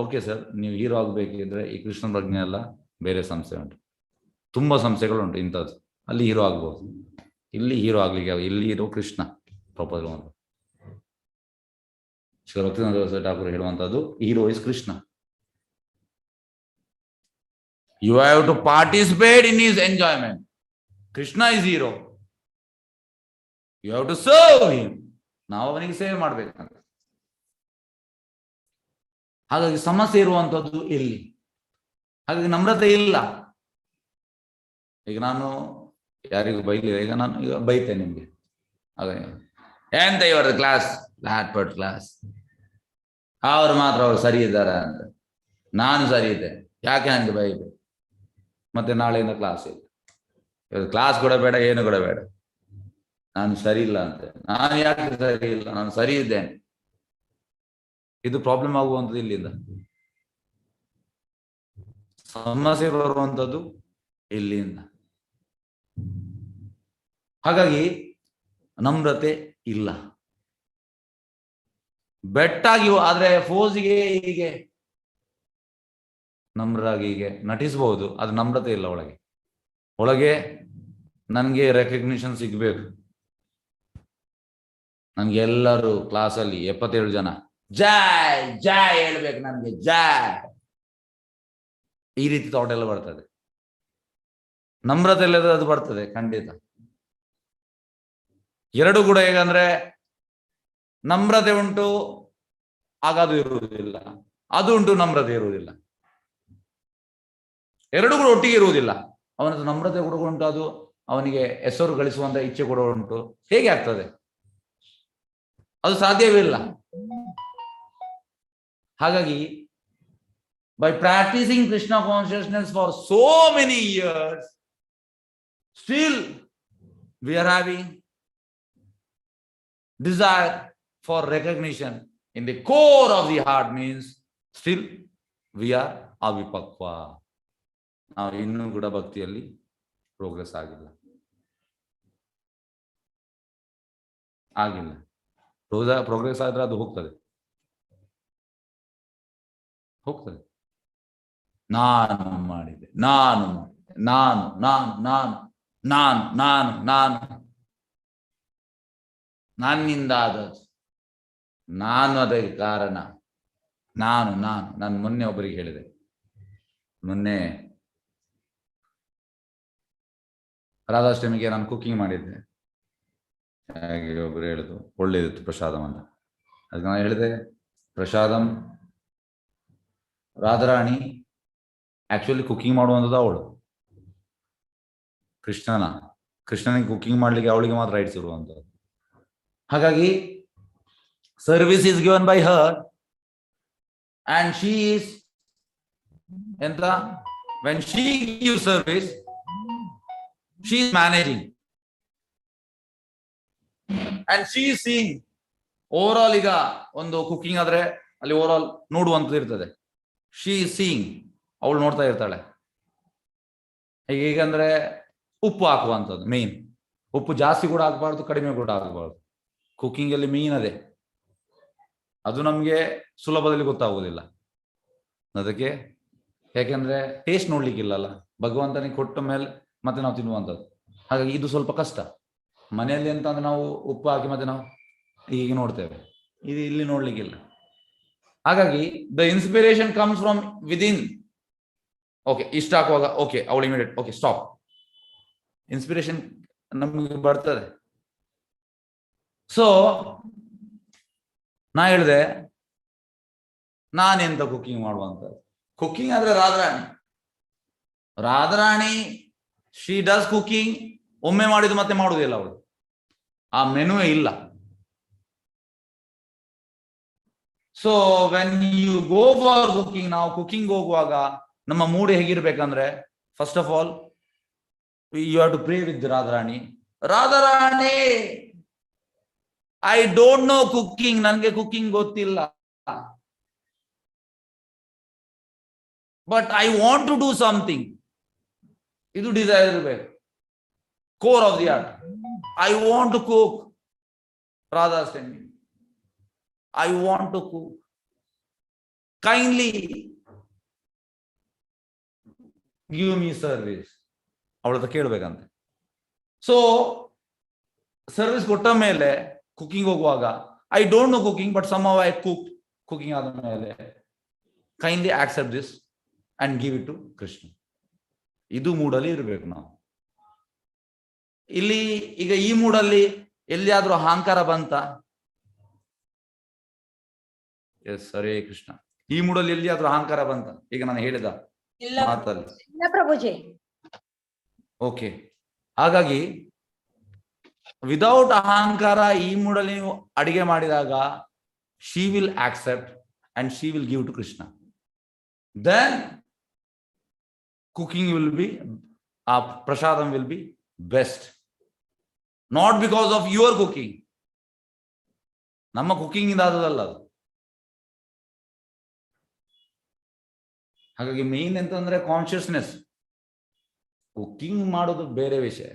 ಓಕೆ ಸರ್, ನೀವು ಹೀರೋ ಆಗ್ಬೇಕಿದ್ರೆ ಈ ಕೃಷ್ಣ ಪ್ರಜ್ಞೆ ಅಲ್ಲ, ಬೇರೆ ಸಂಸ್ಥೆ ಉಂಟು, ತುಂಬಾ ಸಂಸ್ಥೆಗಳು ಇಂಥದ್ದು, ಅಲ್ಲಿ ಹೀರೋ ಆಗ್ಬೋದು. ಇಲ್ಲಿ ಹೀರೋ ಆಗ್ಲಿಕ್ಕೆ, ಇಲ್ಲಿ ಹೀರೋ ಕೃಷ್ಣ ಪ್ರಪೋಸಲ್ ಅಂತ ಶ್ರೀ ಭಕ್ತಿವೇದಾಂತ ಠಾಕೂರ್ ಹೇಳುವಂತದ್ದು, hero is Krishna. You have to participate in his enjoyment. Krishna is hero, you have to serve him. ನಾವು ಅವನಿಗೆ ಸೇವೆ ಮಾಡ್ಬೇಕಂತ. ಹಾಗಾಗಿ ಸಮಸ್ಯೆ ಇರುವಂತದ್ದು ಇಲ್ಲಿ. ಹಾಗಾಗಿ ನಮ್ರತೆ ಇಲ್ಲ. ಈಗ ನಾನು ಯಾರಿಗೂ ಬೈಲಿಲ್ಲ, ಈಗ ನಾನು ಈಗ ಬೈತೇನೆ ನಿಮ್ಗೆ, ಹಾಗಾಗಿ ಎಂತ ಇವರದ್ದು ಕ್ಲಾಸ್ ಲ್ಯಾಟ್ಪಟ್ ಕ್ಲಾಸ್, ಅವ್ರು ಮಾತ್ರ ಅವ್ರು ಸರಿ ಇದ್ದಾರೆ ಅಂತ, ನಾನು ಸರಿ ಇದ್ದೆ, ಯಾಕೆ ಹಂಗೆ ಬೈಬೇಕು? ಮತ್ತೆ ನಾಳೆಯಿಂದ ಕ್ಲಾಸ್ ಇಲ್ಲ, ಇವತ್ತು ಕ್ಲಾಸ್ ಕೂಡ ಬೇಡ, ಏನು ಕೂಡ ಬೇಡ, ನಾನು ಸರಿ ಇಲ್ಲ ಅಂತೆ. ನಾನು ಯಾಕೆ ಸರಿ ಇಲ್ಲ? ನಾನು ಸರಿ ಇದ್ದೇನೆ. ಇದು ಪ್ರಾಬ್ಲಮ್ ಆಗುವಂಥದ್ದು ಇಲ್ಲಿಂದ. ಸಮಸ್ಯೆ ಬರುವಂಥದ್ದು ಇಲ್ಲಿಂದ. ಹಾಗಾಗಿ ನಮ್ರತೆ ಇಲ್ಲ. ಬೆಟ್ಟಾಗಿ ಆದ್ರೆ ಫೋಸಿಗೆ ಹೀಗೆ ನಮ್ರಾಗಿ ಹೀಗೆ ನಟಿಸಬಹುದು, ಅದು ನಮ್ರತೆ ಇಲ್ಲ. ಒಳಗೆ ನನ್ಗೆ ರೆಕಗ್ನಿಷನ್ ಸಿಗ್ಬೇಕು. ನನ್ಗೆ ಎಲ್ಲರೂ ಕ್ಲಾಸಲ್ಲಿ 77 ಜನ ಜೈ ಜೈ ಹೇಳ್ಬೇಕು, ನನ್ಗೆ ಜೈ, ಈ ರೀತಿ ಥಾಟ್ ಎಲ್ಲ ಬರ್ತದೆ. ನಮ್ರತೆ ಇಲ್ಲದ್ರೆ ಅದು ಬರ್ತದೆ ಖಂಡಿತ. ಎರಡು ಕೂಡ ಹೇಗಂದ್ರೆ, ನಮ್ರತೆ ಉಂಟು ಆಗ ಅದು ಇರುವುದಿಲ್ಲ, ಅದು ಉಂಟು ನಮ್ರತೆ ಇರುವುದಿಲ್ಲ, ಎರಡು ಕೂಡ ಒಟ್ಟಿಗೆ ಇರುವುದಿಲ್ಲ. ಅವನದು ನಮ್ರತೆ ಕೂಡ ಉಂಟು, ಅದು ಅವನಿಗೆ ಹೆಸರು ಗಳಿಸುವಂತ ಇಚ್ಛೆ ಕೂಡ ಉಂಟು. ಹೇಗೆ ಆಗ್ತದೆ? ಅದು ಸಾಧ್ಯವಿಲ್ಲ. ಹಾಗಾಗಿ by practicing Krishna consciousness for so many years, still we are having desire for recognition in the core of the heart, means still we are avipakva. ನಾವು ಇನ್ನೂ ಕೂಡ ಭಕ್ತಿಯಲ್ಲಿ ಪ್ರೋಗ್ರೆಸ್ ಆಗಿಲ್ಲ. ಪ್ರೋಗ್ರೆಸ್ ಆದ್ರೆ ಅದು ಹೋಗ್ತದೆ. ನಾನು ಮಾಡಿದೆ, ನಾನು ನಾನು ನಾನು ನಾನು ನಾನು ನಾನು ನಾನು ನನ್ನಿಂದ ಆದದ್ದು, ನಾನು ಅದಕ್ಕೆ ಕಾರಣ, ನಾನು ನಾನು ನಾನು ಮೊನ್ನೆ ಒಬ್ಬರಿಗೆ ಹೇಳಿದೆ. ಮೊನ್ನೆ ರಾಧಾಷ್ಟಮಿಗೆ ನಾನು ಕುಕಿಂಗ್ ಮಾಡಿದ್ದೆ. ಹಾಗೆ ಒಬ್ರು ಹೇಳಿದ್ರು ಒಳ್ಳೇದಿತ್ತು ಪ್ರಸಾದಂ ಅಂತ. ಅದಕ್ಕೆ ನಾನು ಹೇಳಿದೆ, ಪ್ರಸಾದಂ ರಾಧಾರಾಣಿ ಆಕ್ಚುಲಿ ಕುಕಿಂಗ್ ಮಾಡುವಂಥದ್ದು ಅವಳು. ಕೃಷ್ಣನಿಗೆ ಕುಕಿಂಗ್ ಮಾಡ್ಲಿಕ್ಕೆ ಅವಳಿಗೆ ಮಾತ್ರ ರೈಟ್ಸ್ ಇರುವಂಥದ್ದು. ಹಾಗಾಗಿ service is given by her and she is ಎಂತ, when she give service she is managing and she is seeing over all. ಈಗ ಒಂದು ಕುಕಿಂಗ್ ಆದ್ರೆ ಅಲ್ಲಿ ಓವರ್ ಆಲ್ ನೋಡುವಂಥದ್ದು ಇರ್ತದೆ. ಶಿ ಈಸ್ ಸೀಯಿಂಗ್, ಅವಳು ನೋಡ್ತಾ ಇರ್ತಾಳೆ. ಹೀಗಂದ್ರೆ ಉಪ್ಪು ಹಾಕುವಂಥದ್ದು ಮೇನ್. ಉಪ್ಪು ಜಾಸ್ತಿ ಕೂಡ ಹಾಕಬಾರ್ದು, ಕಡಿಮೆ ಕೂಡ ಹಾಕಬಾರ್ದು. ಕುಕಿಂಗ್ ಅಲ್ಲಿ ಮೇನ್ ಅದೇ. ಅದು ನಮ್ಗೆ ಸುಲಭದಲ್ಲಿ ಗೊತ್ತಾಗುವುದಿಲ್ಲ ಅದಕ್ಕೆ. ಯಾಕೆಂದ್ರೆ ಟೇಸ್ಟ್ ನೋಡ್ಲಿಕ್ಕಿಲ್ಲಲ್ಲ, ಭಗವಂತನಿಗೆ ಕೊಟ್ಟ ಮೇಲೆ ಮತ್ತೆ ನಾವು ತಿನ್ನುವಂಥದ್ದು. ಹಾಗಾಗಿ ಇದು ಸ್ವಲ್ಪ ಕಷ್ಟ. ಮನೆಯಲ್ಲಿ ಅಂತ ಅಂದ್ರೆ ನಾವು ಉಪ್ಪು ಹಾಕಿ ಮತ್ತೆ ನಾವು ಹೀಗೆ ನೋಡ್ತೇವೆ, ಇದು ಇಲ್ಲಿ ನೋಡ್ಲಿಕ್ಕಿಲ್ಲ. ಹಾಗಾಗಿ the inspiration comes from within. Okay, ಇಷ್ಟ ಹಾಕುವಾಗ ಓಕೆ, ಅವಳು ಇಮಿಡಿಯೇಟ್ ಓಕೆ ಸ್ಟಾಪ್, ಇನ್ಸ್ಪಿರೇಷನ್ ನಮ್ಗೆ ಬರ್ತದೆ. ಸೊ ನಾ ಹೇಳಿದೆ, ನಾನೆಂತ ಕುಕಿಂಗ್ ಮಾಡುವಂಥದ್ದು. ಕುಕಿಂಗ್ ಆದ್ರೆ ರಾಧಾರಾಣಿ ಶಿ ಡಸ್ ಕುಕಿಂಗ್. ಒಮ್ಮೆ ಮಾಡಿದ್ದು ಮತ್ತೆ ಮಾಡುವುದಿಲ್ಲ ಅವಳು, ಆ ಮೆನುವೇ ಇಲ್ಲ. So when you go for cooking, ನಾವು ಕುಕಿಂಗ್ ಹೋಗುವಾಗ ನಮ್ಮ ಮೂಡ್ ಹೇಗಿರ್ಬೇಕಂದ್ರೆ, first of all you have to pray with Radharani. I don't know cooking, ನನ್ಗೆ ಕುಕಿಂಗ್ ಗೊತ್ತಿಲ್ಲ, but I want to do something. ಇದು ಡಿಸೈರ್ ಇರಬೇಕು. Core of the art. I want to cook. Radha standing. I want to cook. Kindly give me service. ಅವಳ ಹತ್ರ ಕೇಳ್ಬೇಕಂತೆ. So service ಕೊಟ್ಟ ಮೇಲೆ cooking ಹೋಗುವಾಗ I don't know cooking but somehow I cook. Cooking ಆದ ಮೇಲೆ kindly accept this and give it to Krishna. ಇದು ಮೂಡಲ್ಲಿ ಇರ್ಬೇಕು ನಾವು. ಇಲ್ಲಿ ಈಗ ಈ ಮೂಡಲ್ಲಿ ಎಲ್ಲಿಯಾದ್ರೂ ಅಹಂಕಾರ ಬಂತ? ಎಸ್, ಹರೇ ಕೃಷ್ಣ. ಈ ಮೂಡಲ್ಲಿ ಎಲ್ಲಿಯಾದ್ರೂ ಅಹಂಕಾರ ಬಂತ? ಈಗ ನಾನು ಹೇಳಿದ ಮಾತಲ್ಲಿ ಇಲ್ಲ ಪ್ರಭುಜಿ. ಓಕೆ. ಹಾಗಾಗಿ ವಿದೌಟ್ ಅಹಂಕಾರ ಈ ಮೂಡಲ್ಲಿ ನೀವು ಅಡಿಗೆ ಮಾಡಿದಾಗ she will accept and she will give to Krishna. Then cooking will be, ಆ prasadam will be best. Not because of your cooking. ನಮ್ಮ ಕುಕಿಂಗ್ ಇಂದ ಆದದಲ್ಲ ಅದು. ಹಾಗಾಗಿ ಮೇನ್ ಎಂತಂದ್ರೆ ಕಾನ್ಶಿಯಸ್ನೆಸ್. ಕುಕಿಂಗ್ ಮಾಡೋದು ಬೇರೆ ವಿಷಯ,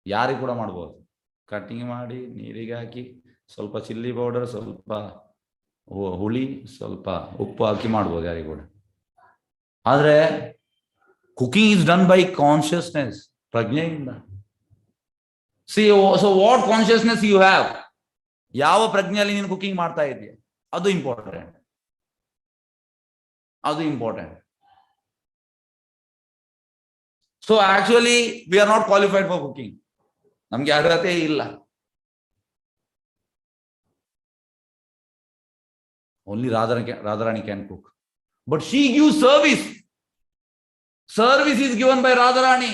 ಯಾರಿಗೆ ಕೂಡ ಮಾಡ್ಬೋದು. ಕಟ್ಟಿಂಗ್ ಮಾಡಿ ನೀರಿಗೆ ಹಾಕಿ ಸ್ವಲ್ಪ ಚಿಲ್ಲಿ ಪೌಡರ್, ಸ್ವಲ್ಪ ಹುಳಿ, ಸ್ವಲ್ಪ ಉಪ್ಪು ಹಾಕಿ ಮಾಡ್ಬೋದು ಯಾರಿಗೆ ಕೂಡ. ಆದ್ರೆ cooking is done by consciousness, ಪ್ರಜ್ಞೆಯಿಂದ. So what consciousness you have, ಯಾವ ಪ್ರಜ್ಞೆಯಲ್ಲಿ ನೀನು ಕುಕಿಂಗ್ ಮಾಡ್ತಾ ಇದೆಯಾ, ಅದು ಇಂಪಾರ್ಟೆಂಟ್. ಅದು important. So actually we are not qualified for cooking. ನಮ್ಗೆ ಅರ್ಹತೆ ಇಲ್ಲ. Only Radharani can cook, but she give service. Service is given by Radharani.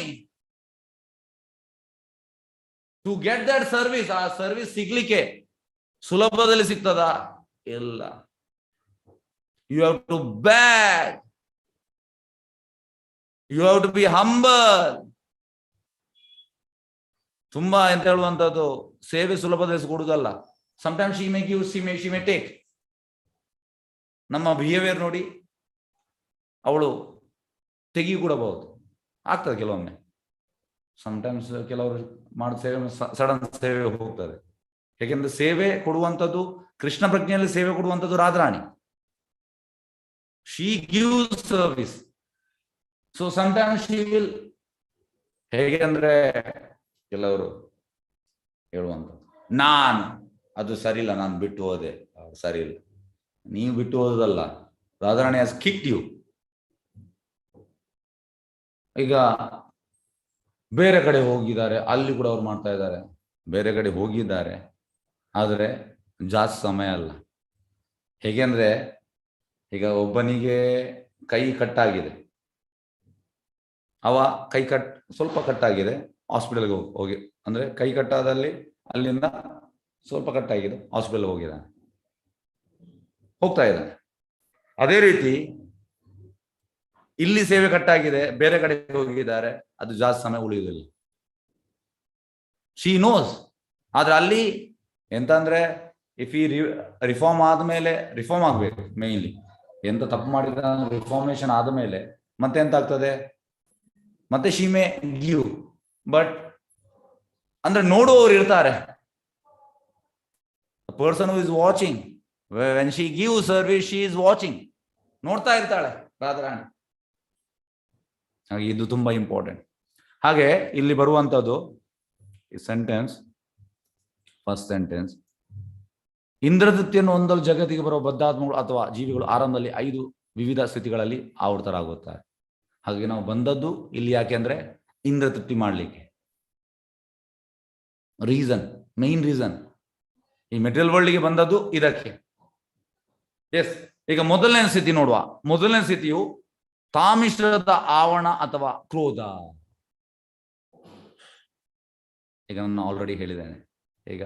To get that service, ಆ ಸರ್ವಿಸ್ ಸಿಗ್ಲಿಕ್ಕೆ ಸುಲಭದಲ್ಲಿ ಸಿಗ್ತದ? ಇಲ್ಲ. You have to beg. You have to be humble. ತುಂಬಾ ಎಂತ ಹೇಳುವಂತದ್ದು, ಸೇವೆ ಸುಲಭದಲ್ಲಿ ಕೊಡುದಲ್ಲ. Sometimes she may give, she may take. ನಮ್ಮ ಬಿಹೇವಿಯರ್ ನೋಡಿ ಅವಳು ತೆಗಿ ಕೂಡಬಹುದು, ಆಗ್ತದೆ ಕೆಲವೊಮ್ಮೆ. ಸಮಟೈಮ್ಸ್ ಕೆಲವರು ಮಾಡಿದ ಸೇವೆ ಸಡನ್ ಸೇವೆ ಹೋಗ್ತದೆ. ಯಾಕೆಂದ್ರೆ ಸೇವೆ ಕೊಡುವಂಥದ್ದು, ಕೃಷ್ಣ ಪ್ರಜ್ಞೆಯಲ್ಲಿ ಸೇವೆ ಕೊಡುವಂಥದ್ದು Radharani. She gives service. So sometimes she will, ಹೇಗೆ ಅಂದ್ರೆ ಕೆಲವರು ಹೇಳುವಂತ, ನಾನು ಅದು ಸರಿ ಇಲ್ಲ, ನಾನು ಬಿಟ್ಟು ಹೋದೆ, ಸರಿ ಇಲ್ಲ. ನೀವು ಬಿಟ್ಟು ಹೋದಲ್ಲ, ರಾಧಾರಾಣಿ ಹ್ಯಾಸ್ ಕಿಕ್ಡ್ ಯು. ಈಗ ಬೇರೆ ಕಡೆ ಹೋಗಿದ್ದಾರೆ, ಅಲ್ಲಿ ಕೂಡ ಅವ್ರು ಮಾಡ್ತಾ ಇದ್ದಾರೆ. ಬೇರೆ ಕಡೆ ಹೋಗಿದ್ದಾರೆ, ಆದರೆ ಜಾಸ್ತಿ ಸಮಯ ಅಲ್ಲ. ಹೇಗೆಂದ್ರೆ ಈಗ ಒಬ್ಬನಿಗೆ ಕೈ ಕಟ್ಟಾಗಿದೆ, ಅವ ಕೈ ಸ್ವಲ್ಪ ಕಟ್ಟಾಗಿದೆ, ಹಾಸ್ಪಿಟಲ್ಗೆ ಹೋಗಿ, ಅಂದ್ರೆ ಕೈ ಕಟ್ಟಾದಲ್ಲಿ ಅಲ್ಲಿಂದ ಸ್ವಲ್ಪ ಕಟ್ಟಾಗಿದೆ, ಹಾಸ್ಪಿಟಲ್ ಹೋಗಿದ್ದಾನೆ, ಹೋಗ್ತಾ ಇದ್ದಾನೆ. ಅದೇ ರೀತಿ ಇಲ್ಲಿ ಸೇವೆ ಕಟ್ಟಾಗಿದೆ, ಬೇರೆ ಕಡೆ ಹೋಗಿದ್ದಾರೆ, ಅದು ಜಾಸ್ತಿ ಸಮಯ ಉಳಿಯುವುದಿಲ್ಲ. She nose. ಆದ್ರೆ ಅಲ್ಲಿ ಎಂತ ಅಂದ್ರೆ, ಇಫ್ ಈ ರಿಫಾರ್ಮ್ ಆದ್ಮೇಲೆ, ರಿಫಾರ್ಮ್ ಆಗ್ಬೇಕು ಮೇನ್ಲಿ. ಎಂತ ತಪ್ಪು ಮಾಡಿದ ರಿಫಾರ್ಮೇಶನ್ ಆದ್ಮೇಲೆ ಮತ್ತೆ ಎಂತ ಆಗ್ತದೆ, ಮತ್ತೆ ಶಿ ಮೇ ಗಿವ್. ಬಟ್ ಅಂದ್ರೆ ನೋಡುವವರು ಇರ್ತಾರೆ. Person who is watching, when she give service she is watching. ನೋಡ್ತಾ ಇರ್ತಾಳೆ ರಾಧಾರಾಣಿ. ಹಾಗೆ ಇದು ತುಂಬಾ ಇಂಪಾರ್ಟೆಂಟ್. ಹಾಗೆ ಇಲ್ಲಿ ಬರುವಂತದ್ದು ಸೆಂಟೆನ್ಸ್, ಫಸ್ಟ್ ಸೆಂಟೆನ್ಸ್, ಇಂದ್ರದೃಷ್ಟಿಯನ್ನು ಹೊಂದಲು ಜಗತ್ತಿಗೆ ಬರುವ ಬದ್ಧಾತ್ಮಗಳು ಅಥವಾ ಜೀವಿಗಳು ಆರಂಭದಲ್ಲಿ 5 ವಿವಿಧ ಸ್ಥಿತಿಗಳಲ್ಲಿ ಆವೃತರಾಗುತ್ತಾರೆ. ಹಾಗೆ ನಾವು ಬಂದದ್ದು ಇಲ್ಲಿ ಯಾಕೆ ಅಂದ್ರೆ ಇಂದ್ರತೃಪ್ತಿ ಮಾಡ್ಲಿಕ್ಕೆ. ರೀಸನ್, ಮೈನ್ ರೀಸನ್, ಈ ಮೆಟೀರಿಯಲ್ ವರ್ಲ್ಡ್ಗೆ ಬಂದದ್ದು ಇದಕ್ಕೆ. ಎಸ್. ಈಗ ಮೊದಲನೇ ಸ್ಥಿತಿ ನೋಡುವ. ಮೊದಲನೇ ಸ್ಥಿತಿಯು ತಾಮಿಶ್ರದ ಆವರಣ ಅಥವಾ ಕ್ರೋಧ. ಈಗ ನಾನು ಆಲ್ರೆಡಿ ಹೇಳಿದ್ದೇನೆ. ಈಗ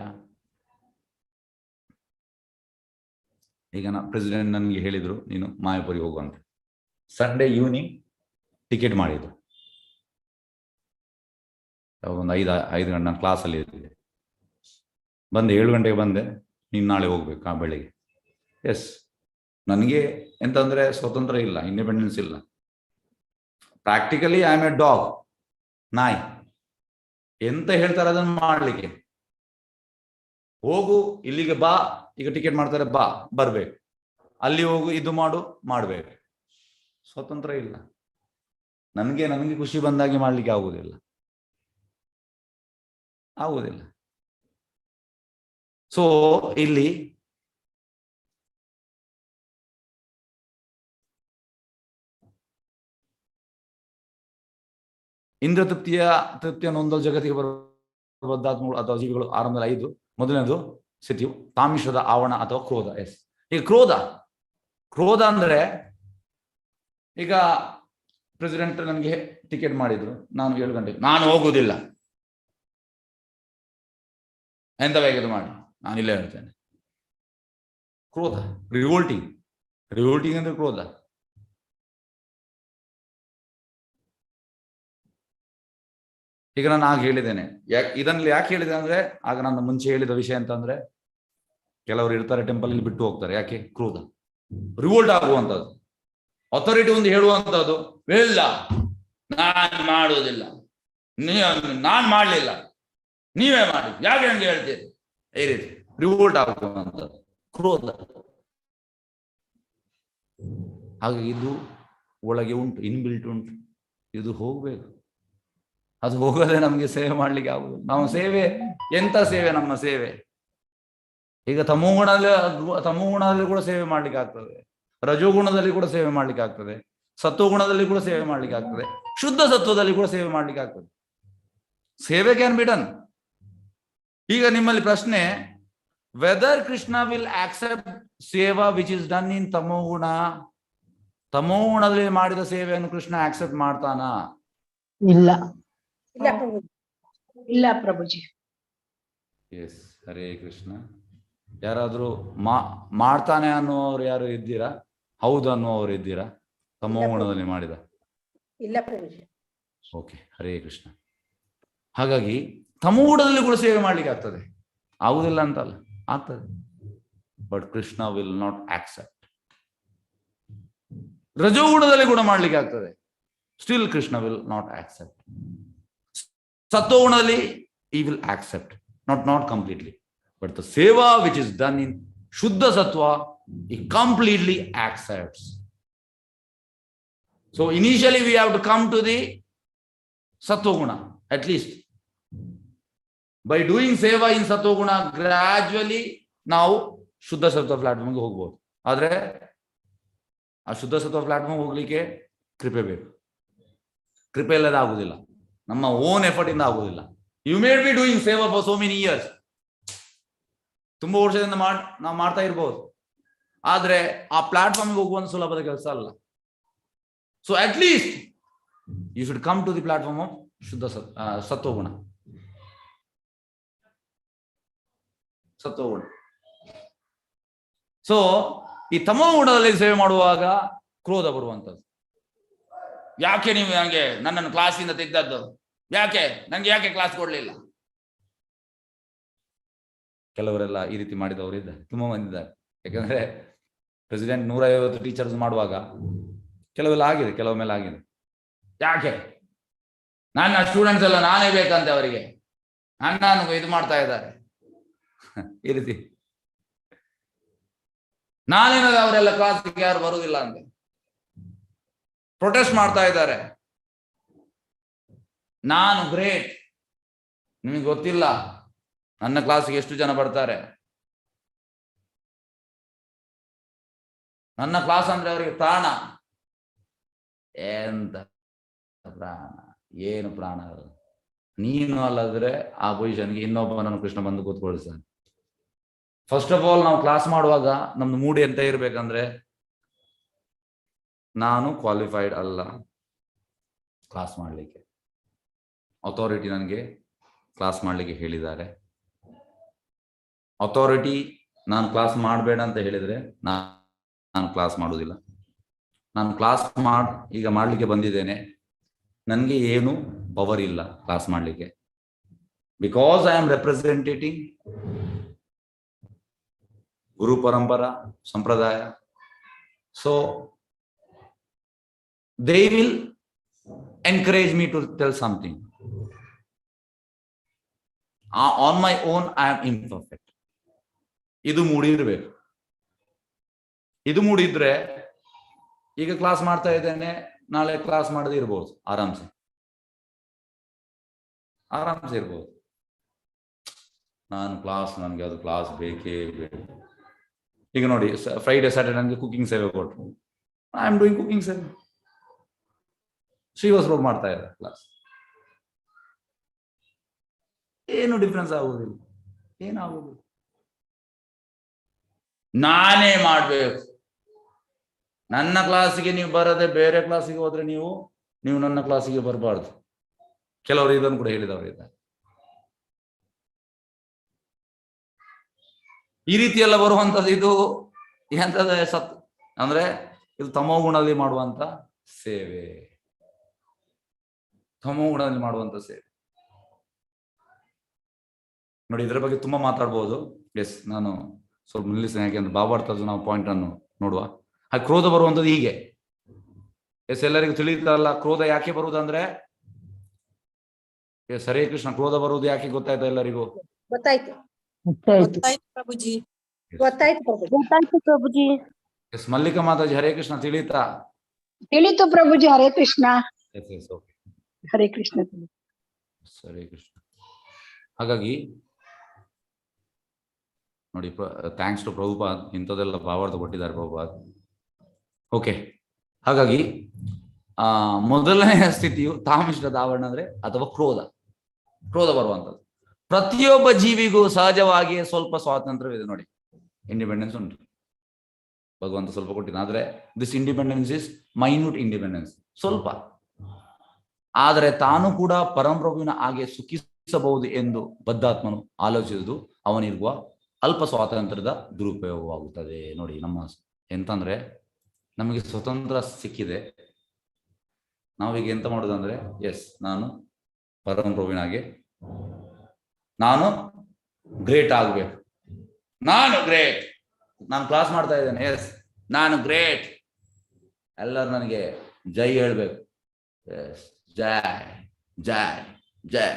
ಪ್ರೆಸಿಡೆಂಟ್ ನನಗೆ ಹೇಳಿದ್ರು, ನೀನು ಮಾಯಾಪುರಿ ಹೋಗುವಂತ. ಸಂಡೇ ಈವ್ನಿಂಗ್ ಟಿಕೆಟ್ ಮಾಡಿದ್ರು. ಒಂದು 5 ಗಂಟೆ ನಾನು ಕ್ಲಾಸಲ್ಲಿ ಇದ್ದೆ. ಬಂದೆ 7 ಗಂಟೆಗೆ ಬಂದೆ. ನೀನು ನಾಳೆ ಹೋಗ್ಬೇಕು ಆ ಬೆಳಿಗ್ಗೆ. ಎಸ್, ನನಗೆ ಎಂತಂದ್ರೆ ಸ್ವತಂತ್ರ ಇಲ್ಲ, ಇಂಡಿಪೆಂಡೆನ್ಸ್ ಇಲ್ಲ. Practically I am A dog. ನಾಯಿ ಎಂತ ಹೇಳ್ತಾರೆ ಅದನ್ನ ಮಾಡ್ಲಿಕ್ಕೆ. ಹೋಗು, ಇಲ್ಲಿಗೆ ಬಾ, ಈಗ ಟಿಕೆಟ್ ಮಾಡ್ತಾರೆ, ಬಾ, ಬರ್ಬೇಕು, ಅಲ್ಲಿ ಹೋಗು, ಇದು ಮಾಡು, ಮಾಡ್ಬೇಕು. ಸ್ವತಂತ್ರ ಇಲ್ಲ. ನನಗೆ ಖುಷಿ ಬಂದಾಗೆ ಮಾಡ್ಲಿಕ್ಕೆ ಆಗುವುದಿಲ್ಲ. ಸೊ ಇಲ್ಲಿ ಇಂದ್ರ ತೃಪ್ತಿಯನ್ನು ಹೊಂದಲು ಜಗತ್ತಿಗೆ ಬರುವಂತಹ ಅಥವಾ ಜೀವಿಗಳು ಆರಂಭದಲ್ಲಿ 5. ಮೊದಲನೇದು ಸ್ಥಿತಿಯು ತಾಮಿಶ್ರದ ಆವರಣ ಅಥವಾ ಕ್ರೋಧ. ಎಸ್, ಈಗ ಕ್ರೋಧ ಅಂದ್ರೆ, ಈಗ ಪ್ರೆಸಿಡೆಂಟ್ ನನಗೆ ಟಿಕೆಟ್ ಮಾಡಿದ್ರು, ನಾನು 7 ಗಂಟೆಗೆ ನಾನು ಹೋಗುವುದಿಲ್ಲ, ಎಂತ ಬೇಕಿದ್ದು ಮಾಡಿ, ನಾನು ಇಲ್ಲೇ ಹೇಳ್ತೇನೆ. ಕ್ರೋಧ, ರಿವೋಲ್ಟಿಂಗ್ ಅಂದ್ರೆ ಕ್ರೋಧ. ಈಗ ನಾನು ಆಗ ಹೇಳಿದ್ದೇನೆ, ಇದನ್ನಲ್ಲಿ ಯಾಕೆ ಹೇಳಿದೆ ಅಂದ್ರೆ, ಆಗ ನಾನು ಮುಂಚೆ ಹೇಳಿದ ವಿಷಯ ಅಂತಂದ್ರೆ, ಕೆಲವರು ಇರ್ತಾರೆ ಟೆಂಪಲ್ ಅಲ್ಲಿ ಬಿಟ್ಟು ಹೋಗ್ತಾರೆ. ಯಾಕೆ? ಕ್ರೋಧ, ರಿವೋಲ್ಟ್ ಆಗುವಂಥದ್ದು, ಅಥಾರಿಟಿ ಒಂದು ಹೇಳುವಂಥದ್ದು, ಇಲ್ಲ ನಾನು ಮಾಡುವುದಿಲ್ಲ, ನಾನ್ ಮಾಡ್ಲಿಲ್ಲ, ನೀವೇ ಮಾಡಿ, ಯಾಕೆ ನಂಗೆ ಹೇಳ್ತೀರಿ, ಈ ರೀತಿ ರಿವೋಲ್ಟ್ ಆಗುವಂಥದ್ದು ಕ್ರೋಧ. ಹಾಗೆ ಇದು ಒಳಗೆ ಉಂಟು, ಇನ್ಬಿಲ್ಟ್ ಉಂಟು. ಇದು ಹೋಗ್ಬೇಕು. ಅದು ಹೋಗದೆ ನಮ್ಗೆ ಸೇವೆ ಮಾಡ್ಲಿಕ್ಕೆ ಆಗುದು. ನಾವು ಸೇವೆ ಎಂತ ಸೇವೆ? ನಮ್ಮ ಸೇವೆ ಈಗ ತಮೋಗುಣದಲ್ಲಿ ಕೂಡ ಸೇವೆ ಮಾಡ್ಲಿಕ್ಕೆ ಆಗ್ತದೆ, ರಜೋಗುಣದಲ್ಲಿ ಕೂಡ ಸೇವೆ ಮಾಡ್ಲಿಕ್ಕೆ ಆಗ್ತದೆ, ಸತ್ವಗುಣದಲ್ಲಿ ಕೂಡ ಸೇವೆ ಮಾಡ್ಲಿಕ್ಕೆ ಆಗ್ತದೆ, ಶುದ್ಧ ಸತ್ವದಲ್ಲಿ ಕೂಡ ಸೇವೆ ಮಾಡ್ಲಿಕ್ಕೆ ಆಗ್ತದೆ. ಸೇವೆ ಕ್ಯಾನ್ ಬಿ ಡನ್. ಈಗ ನಿಮ್ಮಲ್ಲಿ ಪ್ರಶ್ನೆ, ವೆದರ್ ಕೃಷ್ಣ ವಿಲ್ ಆಕ್ಸೆಪ್ಟ್ ಸೇವಾ ವಿಚ್ ಇಸ್ ಡನ್ ಇನ್ ತಮೋಗುಣ. ತಮೋಗುಣದಲ್ಲಿ ಮಾಡಿದ ಸೇವೆಯನ್ನು ಕೃಷ್ಣ ಆಕ್ಸೆಪ್ಟ್ ಮಾಡ್ತಾನಾ? ಇಲ್ಲ ಪ್ರಭುಜಿ. ಎಸ್, ಹರೇ ಕೃಷ್ಣ. ಯಾರಾದ್ರೂ ಮಾಡ್ತಾನೆ ಅನ್ನುವವರು ಯಾರು ಇದ್ದೀರಾ? ಹೌದು ಅನ್ನುವವರು ಇದ್ದೀರಾ? ತಮೋಗುಣದಲ್ಲಿ ಮಾಡಿದ? ಇಲ್ಲ ಪ್ರಭುಜಿ. ಓಕೆ, ಹರೇ ಕೃಷ್ಣ. ಹಾಗಾಗಿ ತಮೋಗುಣದಲ್ಲಿ ಕೂಡ ಸೇವೆ ಮಾಡ್ಲಿಕ್ಕೆ ಆಗ್ತದೆ, ಆಗುದಿಲ್ಲ ಅಂತಲ್ಲ, ಆಗ್ತದೆ. But Krishna will not accept. ರಜೋಗುಣದಲ್ಲಿ ಕೂಡ ಮಾಡ್ಲಿಕ್ಕೆ ಆಗ್ತದೆ, still Krishna will not accept. ಸತ್ವಗುಣದಲ್ಲಿ he will accept, not completely, but the seva which is done in shuddha sattva, he completely accepts. So initially we have to come to the sattva-guna, at least. By doing seva in sattva-guna, gradually ನಾವು ಶುದ್ಧ ಸತ್ವ ಪ್ಲಾಟ್ಫಾರ್ಮ್ಗೆ ಹೋಗ್ಬೋದು. ಆದ್ರೆ ಆ ಶುದ್ಧ ಸತ್ವ platform ಹೋಗ್ಲಿಕ್ಕೆ ಕೃಪೆ ಬೇಕು. ಕೃಪೆ ಇಲ್ಲದೆ ಆಗುದಿಲ್ಲ, ನಮ್ಮ ಓನ್ ಎಫರ್ಟ್ ಇಂದ ಆಗುದಿಲ್ಲ. ಯು ಮೇಡ್ ಬಿ ಡೂಯಿಂಗ್ ಸೇವಾ ಫಾರ್ ಸೋ ಮೆನಿ ಇಯರ್ಸ್, ತುಂಬಾ ವರ್ಷದಿಂದ ನಾವು ಮಾಡ್ತಾ ಇರ್ಬೋದು, ಆದ್ರೆ ಆ ಪ್ಲಾಟ್ಫಾರ್ಮ್ಗೆ ಹೋಗುವಂತ ಸುಲಭದ ಕೆಲಸ ಅಲ್ಲ. So at least you should come to the platform of ಶುದ್ಧ ಸತ್ವಗುಣ. ಸೊ ಈ ತಮೋ ಗುಣದಲ್ಲಿ ಸೇವೆ ಮಾಡುವಾಗ ಕ್ರೋಧ ಬರುವಂತದ್ದು. ಯಾಕೆ ನೀವು ನನಗೆ ನನ್ನನ್ನು ಕ್ಲಾಸಿಂದ ತೆಗೆದದ್ದು? ಯಾಕೆ ಕ್ಲಾಸ್ ಕೊಡ್ಲಿಲ್ಲ? ಕೆಲವರೆಲ್ಲ ಈ ರೀತಿ ಮಾಡಿದವರು ಇದ್ದಾರೆ, ತುಂಬಾ ಮಂದಿ ಇದ್ದಾರೆ. ಯಾಕಂದ್ರೆ ಪ್ರೆಸಿಡೆಂಟ್ 150 ಟೀಚರ್ಸ್ ಮಾಡುವಾಗ ಕೆಲವೆಲ್ಲ ಆಗಿದೆ, ಕೆಲವು ಮೇಲೆ ಆಗಿದೆ. ಯಾಕೆ ನನ್ನ ಸ್ಟೂಡೆಂಟ್ಸ್ ಎಲ್ಲ ನಾನೇ ಬೇಕಂತೆ, ಅವರಿಗೆ ನಾನು ಇದು ಮಾಡ್ತಾ ಇದ್ದಾರೆ ಈ ರೀತಿ. ನಾನೇನಾದ್ರೆ ಅವರೆಲ್ಲ ಕ್ಲಾಸ್ಗೆ ಯಾರು ಬರುವುದಿಲ್ಲ ಅಂತ ಪ್ರೊಟೆಸ್ಟ್ ಮಾಡ್ತಾ ಇದ್ದಾರೆ. ನಾನು ಗ್ರೇಟ್, ನಿಮಗೆ ಗೊತ್ತಿಲ್ಲ ನನ್ನ ಕ್ಲಾಸ್ಗೆ ಎಷ್ಟು ಜನ ಬರ್ತಾರೆ. ನನ್ನ ಕ್ಲಾಸ್ ಅಂದ್ರೆ ಅವರಿಗೆ ಪ್ರಾಣ. ಎಂತ ಪ್ರಾಣ? ಏನು ಪ್ರಾಣ? ನೀನು ಅಲ್ಲದ್ರೆ ಆ ಪೊಸಿಷನ್ಗೆ ಇನ್ನೊಬ್ಬನನ್ನು ಕೃಷ್ಣ ಬಂದು ಕೂತ್ಕೊಳಿಸ್ತಾನೆ. ಫಸ್ಟ್ ಆಫ್ ಆಲ್ ನಾವು ಕ್ಲಾಸ್ ಮಾಡುವಾಗ ನಮ್ದು ಮೂಡ್ ಎಂತ ಇರ್ಬೇಕಂದ್ರೆ, ನಾನು ಕ್ವಾಲಿಫೈಡ್ ಅಲ್ಲ ಕ್ಲಾಸ್ ಮಾಡ್ಲಿಕ್ಕೆ, ಅಥಾರಿಟಿ ನನಗೆ ಕ್ಲಾಸ್ ಮಾಡ್ಲಿಕ್ಕೆ ಹೇಳಿದ್ದಾರೆ. ಅಥಾರಿಟಿ ನಾನು ಕ್ಲಾಸ್ ಮಾಡಬೇಡ ಅಂತ ಹೇಳಿದ್ರೆ ನಾನು ಕ್ಲಾಸ್ ಮಾಡುವುದಿಲ್ಲ. ನಾನು ಕ್ಲಾಸ್ ಈಗ ಮಾಡ್ಲಿಕ್ಕೆ ಬಂದಿದ್ದೇನೆ, ನನಗೆ ಏನು ಪವರ್ ಇಲ್ಲ ಕ್ಲಾಸ್ ಮಾಡ್ಲಿಕ್ಕೆ, ಬಿಕಾಸ್ ಐ ಆಮ್ ರೆಪ್ರೆಸೆಂಟೇಟಿಂಗ್ ಗುರು ಪರಂಪರಾ ಸಂಪ್ರದಾಯ. So they will encourage me to tell something. On my own I am imperfect. ಇದು ಮೂಡಿರ್ಬೇಕು. ಇದು ಮೂಡಿದ್ರೆ ಈಗ ಕ್ಲಾಸ್ ಮಾಡ್ತಾ ಇದ್ದೇನೆ, ನಾಳೆ ಕ್ಲಾಸ್ ಮಾಡದೇ ಇರ್ಬೋದು, ಆರಾಮ್ಸೆ ಇರ್ಬೋದು. ನನಗೆ ಅದು ಕ್ಲಾಸ್ ಬೇಕೇ ಬೇಕು. ಈಗ ನೋಡಿ, ಫ್ರೈಡೆ ಸ್ಯಾಟರ್ಡೆ ನನಗೆ ಕುಕಿಂಗ್ ಸೇವೆ ಕೊಟ್ಟರು, ಐ ಆಮ್ ಡೂಯಿಂಗ್ ಕುಕಿಂಗ್ ಸೇವೆ. ಶ್ರೀವಾಸ್ ಮಾಡ್ತಾ ಇದ್ದಾರೆ ಕ್ಲಾಸ್. ಏನು ಡಿಫ್ರೆನ್ಸ್ ಆಗುವುದಿಲ್ಲ, ಏನಾಗುವುದಿಲ್ಲ. ನಾನೇ ಮಾಡ್ಬೇಕು. ನನ್ನ ಕ್ಲಾಸಿಗೆ ನೀವು ಬರದೆ ಬೇರೆ ಕ್ಲಾಸಿಗೆ ಹೋದ್ರೆ ನೀವು ನನ್ನ ಕ್ಲಾಸಿಗೆ ಬರಬಾರ್ದು. ಕೆಲವರು ಇದನ್ನು ಕೂಡ ಹೇಳಿದವರು ಇದ್ದಾರೆ. ಈ ರೀತಿ ಎಲ್ಲ ಬರುವಂತದ್ದು ಇದು ಎಂತದ ಅಂದ್ರೆ ಇದು ತಮೋ ಗುಣದಲ್ಲಿ ಮಾಡುವಂತ ಸೇವೆ. ತಮೋ ಗುಣದಲ್ಲಿ ಮಾಡುವಂತ ಸೇವೆ ನೋಡಿ. ಇದರ ಬಗ್ಗೆ ತುಂಬಾ ಮಾತಾಡ್ಬೋದು. ಎಸ್, ನಾನು ಸ್ವಲ್ಪ ನಿಲ್ಲಿಸ್ತೇನೆ, ಯಾಕೆಂದ್ರೆ ಭಾವಾರ್ಥದ ನಾವು ಪಾಯಿಂಟ್ ಅನ್ನು ನೋಡುವ. ಆ ಕ್ರೋಧ ಬರುವಂಥದ್ದು ಹೀಗೆ. ಎಸ್, ಎಲ್ಲರಿಗೂ ತಿಳಿಯುತ್ತಲ್ಲ ಕ್ರೋಧ ಯಾಕೆ ಬರುವುದಂದ್ರೆ. ಎಸ್, ಹರೇ ಕೃಷ್ಣ. ಕ್ರೋಧ ಬರುವುದು ಯಾಕೆ ಗೊತ್ತಾಯ್ತಾ ಎಲ್ಲರಿಗೂ? ಪ್ರಭುಜಿ. ಗೊತ್ತಾಯ್ತು ಪ್ರಭುಜಿ. ಎಸ್, ಮಲ್ಲಿಕಾ ಮಾತಾಜಿ ಹರೇ ಕೃಷ್ಣ ತಿಳಿಯುತ್ತಾ? ತಿಳಿತು Prabhuji. Hare Krishna. Yes yes, okay. Hare Krishna. Hare Krishna. ಹಾಗಾಗಿ ನೋಡಿ, ಥ್ಯಾಂಕ್ಸ್ ಟು ಪ್ರಭುಪಾದ್, ಇಂಥದ್ದೆಲ್ಲ ಭಾವಾರ್ಥ ಕೊಟ್ಟಿದ್ದಾರೆ ಪ್ರಭುಪಾದ್. ಓಕೆ, ಹಾಗಾಗಿ ಮೊದಲನೆಯ ಸ್ಥಿತಿಯು ತಾಮಿಶ್ರದ ಆವರಣ ಅಂದ್ರೆ ಅಥವಾ ಕ್ರೋಧ ಬರುವಂಥದ್ದು. ಪ್ರತಿಯೊಬ್ಬ ಜೀವಿಗೂ ಸಹಜವಾಗಿ ಸ್ವಲ್ಪ ಸ್ವಾತಂತ್ರ್ಯವಿದೆ ನೋಡಿ. ಇಂಡಿಪೆಂಡೆನ್ಸ್ ಉಂಟು, ಭಗವಂತ ಸ್ವಲ್ಪ ಕೊಟ್ಟಿದ್ದ. ಆದ್ರೆ this independence is minute independence, ಸ್ವಲ್ಪ. ಆದರೆ ತಾನು ಕೂಡ ಪರಮಪ್ರಭುವಿನ ಹಾಗೆ ಸುಖಿಸಬಹುದು ಎಂದು ಬದ್ಧಾತ್ಮನು ಆಲೋಚಿಸುವುದು ಅವನಿರುವ ಅಲ್ಪ ಸ್ವಾತಂತ್ರ್ಯದ ದುರುಪಯೋಗವಾಗುತ್ತದೆ ನೋಡಿ. ಎಂತಂದ್ರೆ ನಮಗೆ ಸ್ವತಂತ್ರ ಸಿಕ್ಕಿದೆ, ನಾವೀಗ ಎಂತ ಮಾಡೋದಂದ್ರೆ, ಎಸ್, ನಾನು ಪರಮಪ್ರಭುವಿನ ಹಾಗೆ ನಾನು ಗ್ರೇಟ್ ಆಗ್ಬೇಕು. ನಾನು ಗ್ರೇಟ್, ನಾನು ಕ್ಲಾಸ್ ಮಾಡ್ತಾ ಇದ್ದೇನೆ, ಎಸ್ ನಾನು ಗ್ರೇಟ್, ಎಲ್ಲರೂ ನನಗೆ ಜೈ ಹೇಳ್ಬೇಕು. ಎಸ್, ಜೈ ಜೈ ಜೈ.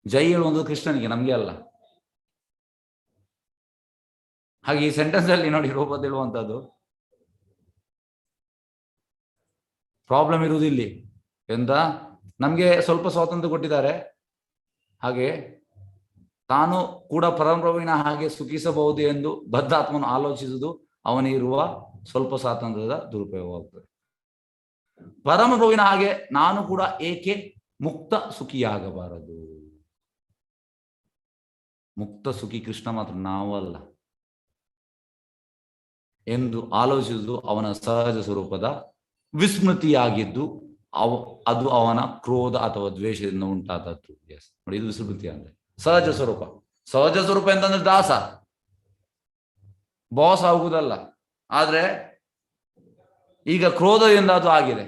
ಜೈ ಹೇಳುವುದು ಕೃಷ್ಣನಿಗೆ, ನಮ್ಗೆ ಅಲ್ಲ. ಹಾಗೆ ಈ ಸೆಂಟೆನ್ಸ್ ಅಲ್ಲಿ ನೋಡಿ ರೂಪದಲ್ಲಿ ಹೇಳುವಂತದ್ದು ಪ್ರಾಬ್ಲಮ್ ಇರುವುದಿಲ್ಲಿ. ಎಂತ, ನಮ್ಗೆ ಸ್ವಲ್ಪ ಸ್ವಾತಂತ್ರ್ಯ ಕೊಟ್ಟಿದ್ದಾರೆ, ಹಾಗೆ ತಾನು ಕೂಡ ಪರಮಪ್ರಭುವಿನ ಹಾಗೆ ಸುಖಿಸಬಹುದು ಎಂದು ಬದ್ಧಾತ್ಮನು ಆಲೋಚಿಸುವುದು ಅವನಿರುವ ಸ್ವಲ್ಪ ಸ್ವಾತಂತ್ರ್ಯದ ದುರುಪಯೋಗವಾಗುತ್ತದೆ. ಪರಮಪ್ರಭುವಿನ ಹಾಗೆ ನಾನು ಕೂಡ ಏಕೆ ಮುಕ್ತ ಸುಖಿಯಾಗಬಾರದು? ಮುಕ್ತ ಸುಖಿ ಕೃಷ್ಣ ಮಾತ್ರ, ನಾವಲ್ಲ ಎಂದು ಆಲೋಚಿಸುವುದು ಅವನ ಸಹಜ ಸ್ವರೂಪದ ವಿಸ್ಮೃತಿಯಾಗಿದ್ದು ಅದು ಅವನ ಕ್ರೋಧ ಅಥವಾ ದ್ವೇಷದಿಂದ ಉಂಟಾದದ್ದು. ಎಸ್ ನೋಡಿ, ಇದು ವಿಸ್ಮೃತಿ ಅಂದ್ರೆ ಸಹಜ ಸ್ವರೂಪ ಅಂತಂದ್ರೆ ದಾಸ, ಬಾಸ್ ಆಗುವುದಲ್ಲ. ಆದ್ರೆ ಈಗ ಕ್ರೋಧದಿಂದ ಅದು ಆಗಿದೆ,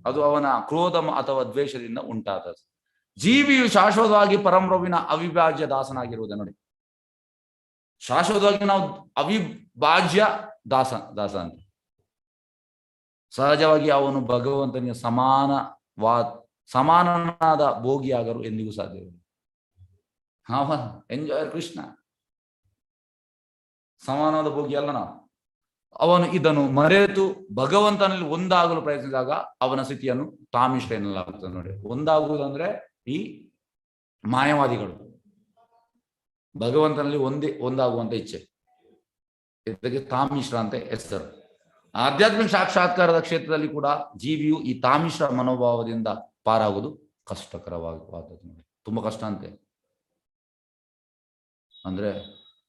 ಅದು ಅವನ ಕ್ರೋಧ ಅಥವಾ ದ್ವೇಷದಿಂದ ಉಂಟಾದದ್ದು. ಜೀವಿಯು ಶಾಶ್ವತವಾಗಿ ಪರಮಪ್ರಭುವಿನ ಅವಿಭಾಜ್ಯ ದಾಸನಾಗಿರುವುದೇ ನೋಡಿ. ಶಾಶ್ವತವಾಗಿ ನಾವು ಅವಿಭಾಜ್ಯ ದಾಸ ಅಂತ. ಸಹಜವಾಗಿ ಅವನು ಭಗವಂತನಿಗೆ ಸಮಾನನಾದ ಭೋಗಿಯಾಗಲು ಎಂದಿಗೂ ಸಾಧ್ಯವಿಲ್ಲ. ಎಂಜಾಯರ್ ಕೃಷ್ಣ, ಸಮಾನವಾದ ಭೋಗಿ ಅಲ್ಲ ನಾವು. ಅವನು ಇದನ್ನು ಮರೆತು ಭಗವಂತನಲ್ಲಿ ಒಂದಾಗಲು ಪ್ರಯತ್ನಿಸಿದಾಗ ಅವನ ಸ್ಥಿತಿಯನ್ನು ತಾಮಿಷ್ಟ ಎನ್ನಲಾಗುತ್ತದೆ ನೋಡಿ. ಒಂದಾಗುವುದಂದ್ರೆ ಈ ಮಾಯವಾದಿಗಳು ಭಗವಂತನಲ್ಲಿ ಒಂದಾಗುವಂತ ಇಚ್ಛೆ, ಇದಕ್ಕೆ ತಾಮಿಶ್ರ ಅಂತ ಹೆಸರು. ಆಧ್ಯಾತ್ಮಿಕ ಸಾಕ್ಷಾತ್ಕಾರದ ಕ್ಷೇತ್ರದಲ್ಲಿ ಕೂಡ ಜೀವಿಯು ಈ ತಾಮಿಶ್ರ ಮನೋಭಾವದಿಂದ ಪಾರಾಗುವುದು ಕಷ್ಟಕರವಾದದ್ದು ನೋಡಿ. ತುಂಬಾ ಕಷ್ಟ ಅಂತೆ. ಅಂದ್ರೆ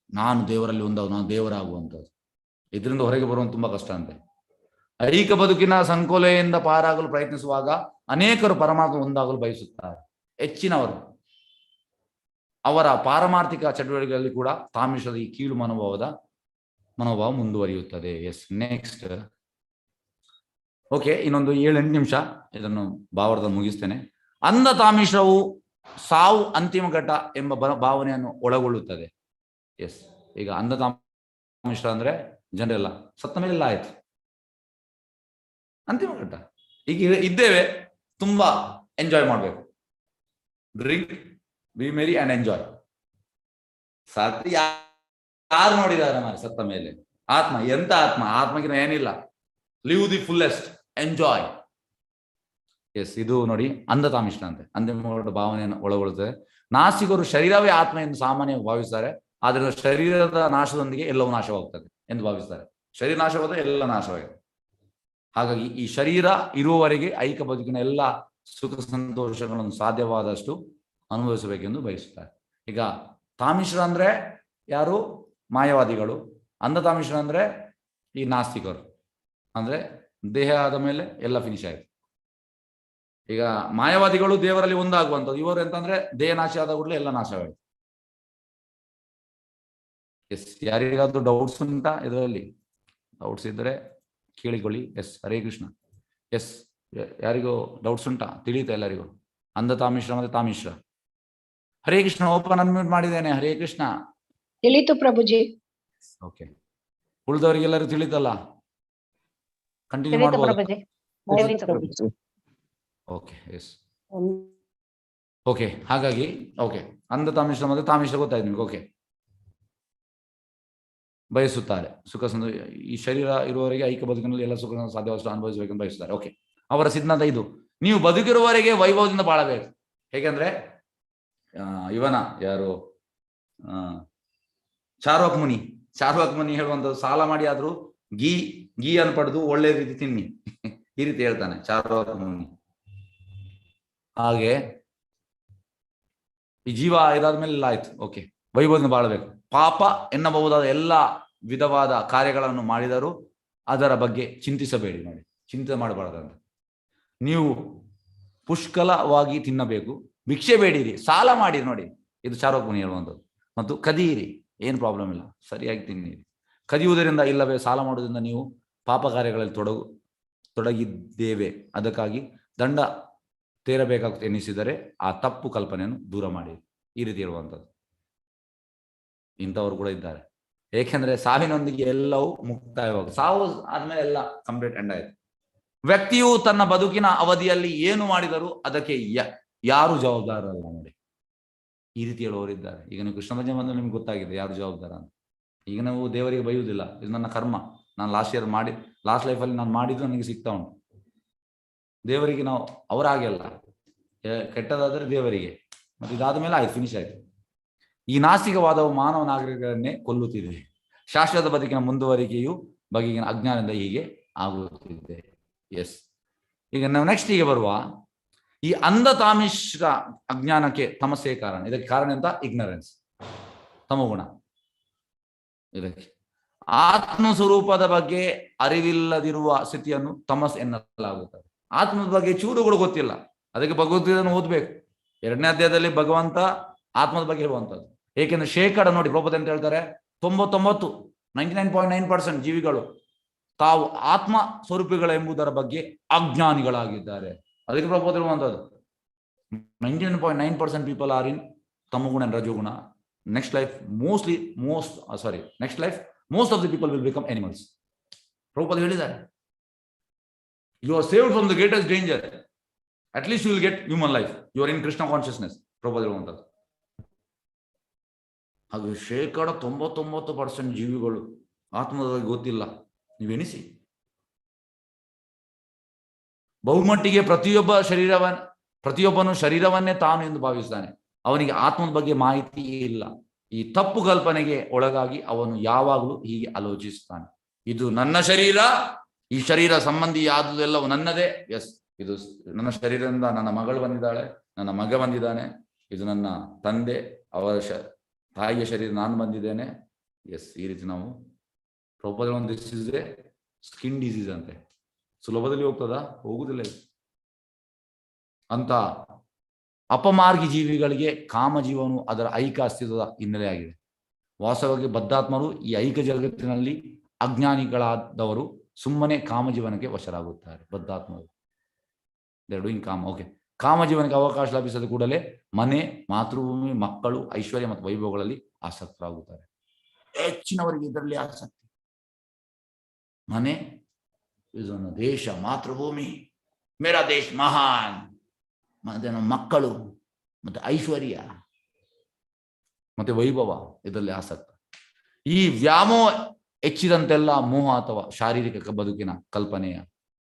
ನಾನು ದೇವರಲ್ಲಿ ನಾನು ದೇವರಾಗುವಂಥದ್ದು, ಇದರಿಂದ ಹೊರಗೆ ಬರುವಂತ ತುಂಬಾ ಕಷ್ಟ ಅಂತೆ. ಐಹಿಕ ಬದುಕಿನ ಸಂಕೋಲೆಯಿಂದ ಪಾರಾಗಲು ಪ್ರಯತ್ನಿಸುವಾಗ ಅನೇಕರು ಪರಮಾತ್ಮ ಒಂದಾಗಲು ಬಯಸುತ್ತಾರೆ. ಹೆಚ್ಚಿನವರು ಅವರ ಪಾರಮಾರ್ಥಿಕ ಚಟುವಟಿಕೆಗಳಲ್ಲಿ ಕೂಡ ತಾಮಿಶ್ರದ ಈ ಕೀಳು ಮನೋಭಾವ ಮುಂದುವರಿಯುತ್ತದೆ. S, next. ಓಕೆ, ಇನ್ನೊಂದು 7-8 ನಿಮಿಷ ಇದನ್ನು ಭಾವಾರ್ಥ ಮುಗಿಸ್ತೇನೆ. ಅಂಧ ತಾಮಿಶ್ರವು ಸಾವು ಅಂತಿಮ ಘಟ್ಟ ಎಂಬ ಭಾವನೆಯನ್ನು ಒಳಗೊಳ್ಳುತ್ತದೆ. ಎಸ್, ಈಗ ಅಂಧ ತಾಮಿಶ್ರ ಅಂದ್ರೆ ಜನರೆಲ್ಲ ಸತ್ತ ಮೇಲೆಲ್ಲ ಆಯ್ತು, ಅಂತಿಮ ಘಟ್ಟ. ಈಗ ಇದ್ದೇವೆ, ತುಂಬಾ ಎಂಜಾಯ್ ಮಾಡ್ಬೇಕು, drink, B Mary and enjoy. ಸತ್ಯ ಯಾರು ನೋಡಿದಾರೆ ಮಾರಿ ಸತ್ತ ಮೇಲೆ? ಆತ್ಮ. ಎಂತ ಆತ್ಮ? ಆತ್ಮಗಿನ ಏನಿಲ್ಲ. Live the fullest, enjoy. Yes, ಇದು ನೋಡಿ ಅಂಧತಾಮಿಷ್ಣ ಅಂತೆ. ಅಂತಿಮ ಭಾವನೆಯನ್ನು ಒಳಗೊಳ್ಳುತ್ತದೆ. ನಾಸ್ತಿಕರು ಶರೀರವೇ ಆತ್ಮ ಎಂದು ಸಾಮಾನ್ಯವಾಗಿ ಭಾವಿಸ್ತಾರೆ. ಆದ್ರೆ ಶರೀರದ ನಾಶದೊಂದಿಗೆ ಎಲ್ಲವೂ ನಾಶವಾಗುತ್ತದೆ ಎಂದು ಭಾವಿಸ್ತಾರೆ. ಶರೀರ ನಾಶವಾದರೆ ಎಲ್ಲ ನಾಶವಾಗಿದೆ. ಹಾಗಾಗಿ ಈ ಶರೀರ ಇರುವವರೆಗೆ ಐಕ ಬದುಕಿನ ಎಲ್ಲ ಸುಖ ಸಂತೋಷಗಳನ್ನು ಸಾಧ್ಯವಾದಷ್ಟು ಅನುಭವಿಸಬೇಕೆಂದು ಬಯಸುತ್ತಾರೆ. ಈಗ ತಾಮಿಶ್ರ ಅಂದ್ರೆ ಯಾರು? ಮಾಯವಾದಿಗಳು. ಅಂಧತಾಮಿಶ್ರ ಅಂದ್ರೆ ಈ ನಾಸ್ತಿಕರು. ಅಂದ್ರೆ ದೇಹ ಆದ ಮೇಲೆ ಎಲ್ಲ ಫಿನಿಶ್ ಆಯ್ತು. ಈಗ ಮಾಯವಾದಿಗಳು ದೇವರಲ್ಲಿ ಒಂದಾಗುವಂಥದ್ದು. ಇವರು ಎಂತಂದ್ರೆ ದೇಹ ನಾಶ ಆದ ಕೂಡಲೇ ಎಲ್ಲ ನಾಶವಾಯಿತು. ಎಸ್, ಯಾರಿಗಾದ್ರೂ ಡೌಟ್ಸ್ ಉಂಟಾ ಇದರಲ್ಲಿ? ಡೌಟ್ಸ್ ಇದ್ರೆ ಕೇಳಿಕೊಳ್ಳಿ. ಎಸ್, ಹರೇ ಕೃಷ್ಣ. ಎಸ್, ಯಾರಿಗೂ ಡೌಟ್ಸ್ ಉಂಟಾ? ತಿಳಿಯುತ್ತಾ ಎಲ್ಲರಿಗೂ? ಅಂಧತಾಮಿಶ್ರ ಮತ್ತೆ ತಾಮಿಶ್ರ. ಹರೇ ಕೃಷ್ಣ. ಓಪನ್ ಅನ್ಮ್ಯೂಟ್ ಮಾಡಿದ್ದೇನೆ. ಹರೇ ಕೃಷ್ಣ. ತಿಳಿತು ಪ್ರಭುಜಿ. ಓಕೆ, ಉಳಿದವರಿಗೆಲ್ಲರೂ ತಿಳಿತಲ್ಲ? ಕಂಟಿನ್ಯೂ ಮಾಡಬಹುದು. Okay, yes, okay. ಹಾಗಾಗಿ ಓಕೆ, ಅಂಧತಾಮಿಶ್ರ ಮತ್ತೆ ತಾಮಿಶ್ರ ಗೊತ್ತಾಯ್ತು ನಿಮ್ಗೆ. ಓಕೆ, ಬಯಸುತ್ತಾರೆ ಸುಖ ಸಂತೋಷ. ಈ ಶರೀರ ಇರುವವರೆಗೆ ಐಕ್ಯ ಬದುಕಿನಲ್ಲಿ ಎಲ್ಲ ಸುಖ ಸಾಧ್ಯವಾದಷ್ಟು ಅನುಭವಿಸಬೇಕೆಂದು ಬಯಸುತ್ತಾರೆ. ಓಕೆ, ಅವರ ಸಿದ್ಧಾಂತ ಇದು. ನೀವು ಬದುಕಿರುವವರೆಗೆ ವೈಭವದಿಂದ ಬಾಳಬೇಕು. ಹೇಗೆಂದ್ರೆ ಇವನ ಯಾರು ಚಾರ್ವಾಕ್ ಮುನಿ ಹೇಳುವಂಥದ್ದು, ಸಾಲ ಮಾಡಿ ಆದ್ರೂ ಗೀ ಅನ್ನು ಪಡೆದು ಒಳ್ಳೆ ರೀತಿ ತಿನ್ನಿ ಈ ರೀತಿ ಹೇಳ್ತಾನೆ ಚಾರ್ವಾಕ್ ಮುನಿ. ಹಾಗೆ ಈ ಜೀವ ಇದಾದ್ಮೇಲೆ ಎಲ್ಲ ಆಯ್ತು. ಓಕೆ, ವೈಭವದಿಂದ ಬಾಳಬೇಕು. ಪಾಪ ಎನ್ನಬಹುದಾದ ಎಲ್ಲ ವಿಧವಾದ ಕಾರ್ಯಗಳನ್ನು ಮಾಡಿದರೂ ಅದರ ಬಗ್ಗೆ ಚಿಂತಿಸಬೇಡಿ. ನೋಡಿ, ಚಿಂತೆ ಮಾಡಬಾರ್ದಂತ. ನೀವು ಪುಷ್ಕಲವಾಗಿ ತಿನ್ನಬೇಕು. ಭಿಕ್ಷೆ ಬೇಡಿರಿ, ಸಾಲ ಮಾಡಿ. ನೋಡಿ, ಇದು ಚಾರ್ವಾಕ್ ಮುನಿ ಹೇಳುವಂಥದ್ದು. ಮತ್ತು ಕದಿಯಿರಿ, ಏನು ಪ್ರಾಬ್ಲಮ್ ಇಲ್ಲ, ಸರಿಯಾಗಿ ತಿನ್ನಿರಿ. ಕದಿಯುವುದರಿಂದ ಇಲ್ಲವೇ ಸಾಲ ಮಾಡುವುದರಿಂದ ನೀವು ಪಾಪ ಕಾರ್ಯಗಳಲ್ಲಿ ತೊಡಗಿದ್ದೇವೆ, ಅದಕ್ಕಾಗಿ ದಂಡ ತೇರಬೇಕಾಗುತ್ತೆ ಎನ್ನಿಸಿದರೆ ಆ ತಪ್ಪು ಕಲ್ಪನೆಯನ್ನು ದೂರ ಮಾಡಿ. ಈ ರೀತಿ ಹೇಳುವಂಥದ್ದು. ಇಂಥವ್ರು ಕೂಡ ಇದ್ದಾರೆ. ಏಕೆಂದ್ರೆ ಸಾವಿನೊಂದಿಗೆ ಎಲ್ಲವೂ ಮುಕ್ತಾಯವಾಗ, ಸಾವು ಆದ್ಮೇಲೆ ಎಲ್ಲ ಕಂಪ್ಲೀಟ್ ಎಂಡ್ ಆಯ್ತು. ವ್ಯಕ್ತಿಯು ತನ್ನ ಬದುಕಿನ ಅವಧಿಯಲ್ಲಿ ಏನು ಮಾಡಿದರೂ ಅದಕ್ಕೆ ಯಾರು ಜವಾಬ್ದಾರರಲ್ಲ. ನೋಡಿ, ಈ ರೀತಿ ಹೇಳುವವರಿದ್ದಾರೆ. ಈಗ ನೀವು ಕೃಷ್ಣ ಭಜನೆ ಬಂದು ನಿಮ್ಗೆ ಗೊತ್ತಾಗಿದೆ ಯಾರು ಜವಾಬ್ದಾರ ಅಂತ. ಈಗ ನಾವು ದೇವರಿಗೆ ಬೈಯುವುದಿಲ್ಲ, ಇದು ನನ್ನ ಕರ್ಮ, ನಾನು ಲಾಸ್ಟ್ ಲೈಫಲ್ಲಿ ನಾನು ಮಾಡಿದ್ದು ನನಗೆ ಸಿಗ್ತಾ ಉಂಟು. ದೇವರಿಗೆ ನಾವು ಅವರಾಗೆ ಅಲ್ಲ, ಕೆಟ್ಟದಾದರೆ ದೇವರಿಗೆ. ಮತ್ತೆ ಇದಾದ ಮೇಲೆ ಆಯ್ತು, ಫಿನಿಶ್ ಆಯ್ತು. ಈ ನಾಸ್ತಿಕವಾದವು ಮಾನವ ನಾಗರಿಕರನ್ನೇ ಕೊಲ್ಲುತ್ತಿದೆ. ಶಾಶ್ವತ ಬದುಕಿನ ಮುಂದುವರಿಕೆಯು ಬಗೆಗಿನ ಅಜ್ಞಾನದಿಂದ ಹೀಗೆ ಆಗುತ್ತಿದೆ. ಎಸ್, ಈಗ ನಾವು ನೆಕ್ಸ್ಟ್ ಹೀಗೆ ಬರುವ ಈ ಅಂಧತಾಮಿಶ್ರ ಅಜ್ಞಾನಕ್ಕೆ ತಮಸ್ಸೇ ಕಾರಣ. ಇದಕ್ಕೆ ಕಾರಣ ಅಂತ ಇಗ್ನರೆನ್ಸ್, ತಮೋಗುಣ. ಇದಕ್ಕೆ ಆತ್ಮ ಸ್ವರೂಪದ ಬಗ್ಗೆ ಅರಿವಿಲ್ಲದಿರುವ ಸ್ಥಿತಿಯನ್ನು ತಮಸ್ ಎನ್ನಲಾಗುತ್ತದೆ. ಆತ್ಮದ ಬಗ್ಗೆ ಚೂರುಗಳು ಗೊತ್ತಿಲ್ಲ, ಅದಕ್ಕೆ ಭಗವದ್ಗೀತೆಯನ್ನು ಓದ್ಬೇಕು. 2ನೇ ಅಧ್ಯಾಯದಲ್ಲಿ ಭಗವಂತ ಆತ್ಮದ ಬಗ್ಗೆ ಹೇಳುವಂಥದ್ದು. ಏಕೆಂದ್ರೆ ಶೇಕಡ ನೋಡಿ, ಪ್ರಭುಪಾದ ಅಂತ ಹೇಳ್ತಾರೆ, 99.9% ಜೀವಿಗಳು ತಾವು ಆತ್ಮ ಸ್ವರೂಪಿಗಳೆಂಬುದರ ಬಗ್ಗೆ ಅಜ್ಞಾನಿಗಳಾಗಿದ್ದಾರೆ. ಅದಕ್ಕೆ ಪ್ರಭುಪಾದ ಹೇಳುವಂಥದ್ದು 99.9% ಪೀಪಲ್ ಆರ್ ಇನ್ ತಮಗುಣ ಅಂಡ್ ರಜೋಗುಣ. Next life most of the people will become animals. Prabhupada ಹೇಳಿದ್ದಾರೆ, you are saved from the greatest danger. At least you will get human life. You are in Krishna consciousness. Prabhupada ಹೇಳುವಂಥದ್ದು. ಹಾಗೆ ಶೇಕಡ 99% ಜೀವಿಗಳು ಆತ್ಮದ ಬಗ್ಗೆ ಗೊತ್ತಿಲ್ಲ. ನೀವೆನಿಸಿ, ಬಹುಮಟ್ಟಿಗೆ ಪ್ರತಿಯೊಬ್ಬನು ಶರೀರವನ್ನೇ ತಾನು ಎಂದು ಭಾವಿಸ್ತಾನೆ. ಅವನಿಗೆ ಆತ್ಮದ ಬಗ್ಗೆ ಮಾಹಿತಿ ಇಲ್ಲ. ಈ ತಪ್ಪು ಕಲ್ಪನೆಗೆ ಒಳಗಾಗಿ ಅವನು ಯಾವಾಗಲೂ ಹೀಗೆ ಆಲೋಚಿಸ್ತಾನೆ, ಇದು ನನ್ನ ಶರೀರ, ಈ ಶರೀರ ಸಂಬಂಧಿಯಾದುದೆಲ್ಲವೂ ನನ್ನದೇ. ಎಸ್, ಇದು ನನ್ನ ಶರೀರದಿಂದ ನನ್ನ ಮಗಳು ಬಂದಿದ್ದಾಳೆ, ನನ್ನ ಮಗ ಬಂದಿದ್ದಾನೆ, ಇದು ನನ್ನ ತಂದೆ, ಅವರ ತಾಯಿಯ ಶರೀರ ನಾನು ಬಂದಿದ್ದೇನೆ. ಎಸ್, ಈ ರೀತಿ ನಾವು ಪ್ರಭುಪಾದ ಒಂದು this is A skin disease ಅಂತೆ. ಸುಲಭದಲ್ಲಿ ಹೋಗ್ತದಾ? ಹೋಗುದಿಲ್ಲ. ಅಂತ ಅಪಮಾರ್ಗಿ ಜೀವಿಗಳಿಗೆ ಕಾಮಜೀವನು ಅದರ ಐಕ ಅಸ್ತಿತ್ವದ ಹಿನ್ನೆಲೆಯಾಗಿದೆ. ವಾಸ್ತವವಾಗಿ ಬದ್ಧಾತ್ಮರು ಈ ಐಕ ಜಗತ್ತಿನಲ್ಲಿ ಅಜ್ಞಾನಿಗಳಾದವರು ಸುಮ್ಮನೆ ಕಾಮಜೀವನಕ್ಕೆ ವಶರಾಗುತ್ತಾರೆ. ಬದ್ಧಾತ್ಮರು ಡೂಯಿಂಗ್ ಕಾಮ. ಓಕೆ, ಕಾಮಜೀವನಕ್ಕೆ ಅವಕಾಶ ಲಭಿಸಿದ ಕೂಡಲೇ ಮನೆ, ಮಾತೃಭೂಮಿ, ಮಕ್ಕಳು, ಐಶ್ವರ್ಯ ಮತ್ತು ವೈಭವಗಳಲ್ಲಿ ಆಸಕ್ತರಾಗುತ್ತಾರೆ. ಹೆಚ್ಚಿನವರಿಗೆ ಇದರಲ್ಲಿ ಆಸಕ್ತಿ. ಮನೆ, ಇದು ನನ್ನ ದೇಶ, ಮಾತೃಭೂಮಿ, ಮೇರಾ ದೇಶ್ ಮಹಾನ್, ಮಕ್ಕಳು, ಮತ್ತೆ ಐಶ್ವರ್ಯ ಮತ್ತೆ ವೈಭವ ಇದರಲ್ಲಿ ಆಸಕ್ತ. ಈ ವ್ಯಾಮೋಹ ಹೆಚ್ಚಿದಂತೆಲ್ಲ ಮೋಹ ಅಥವಾ ಶಾರೀರಿಕ ಬದುಕಿನ ಕಲ್ಪನೆಯ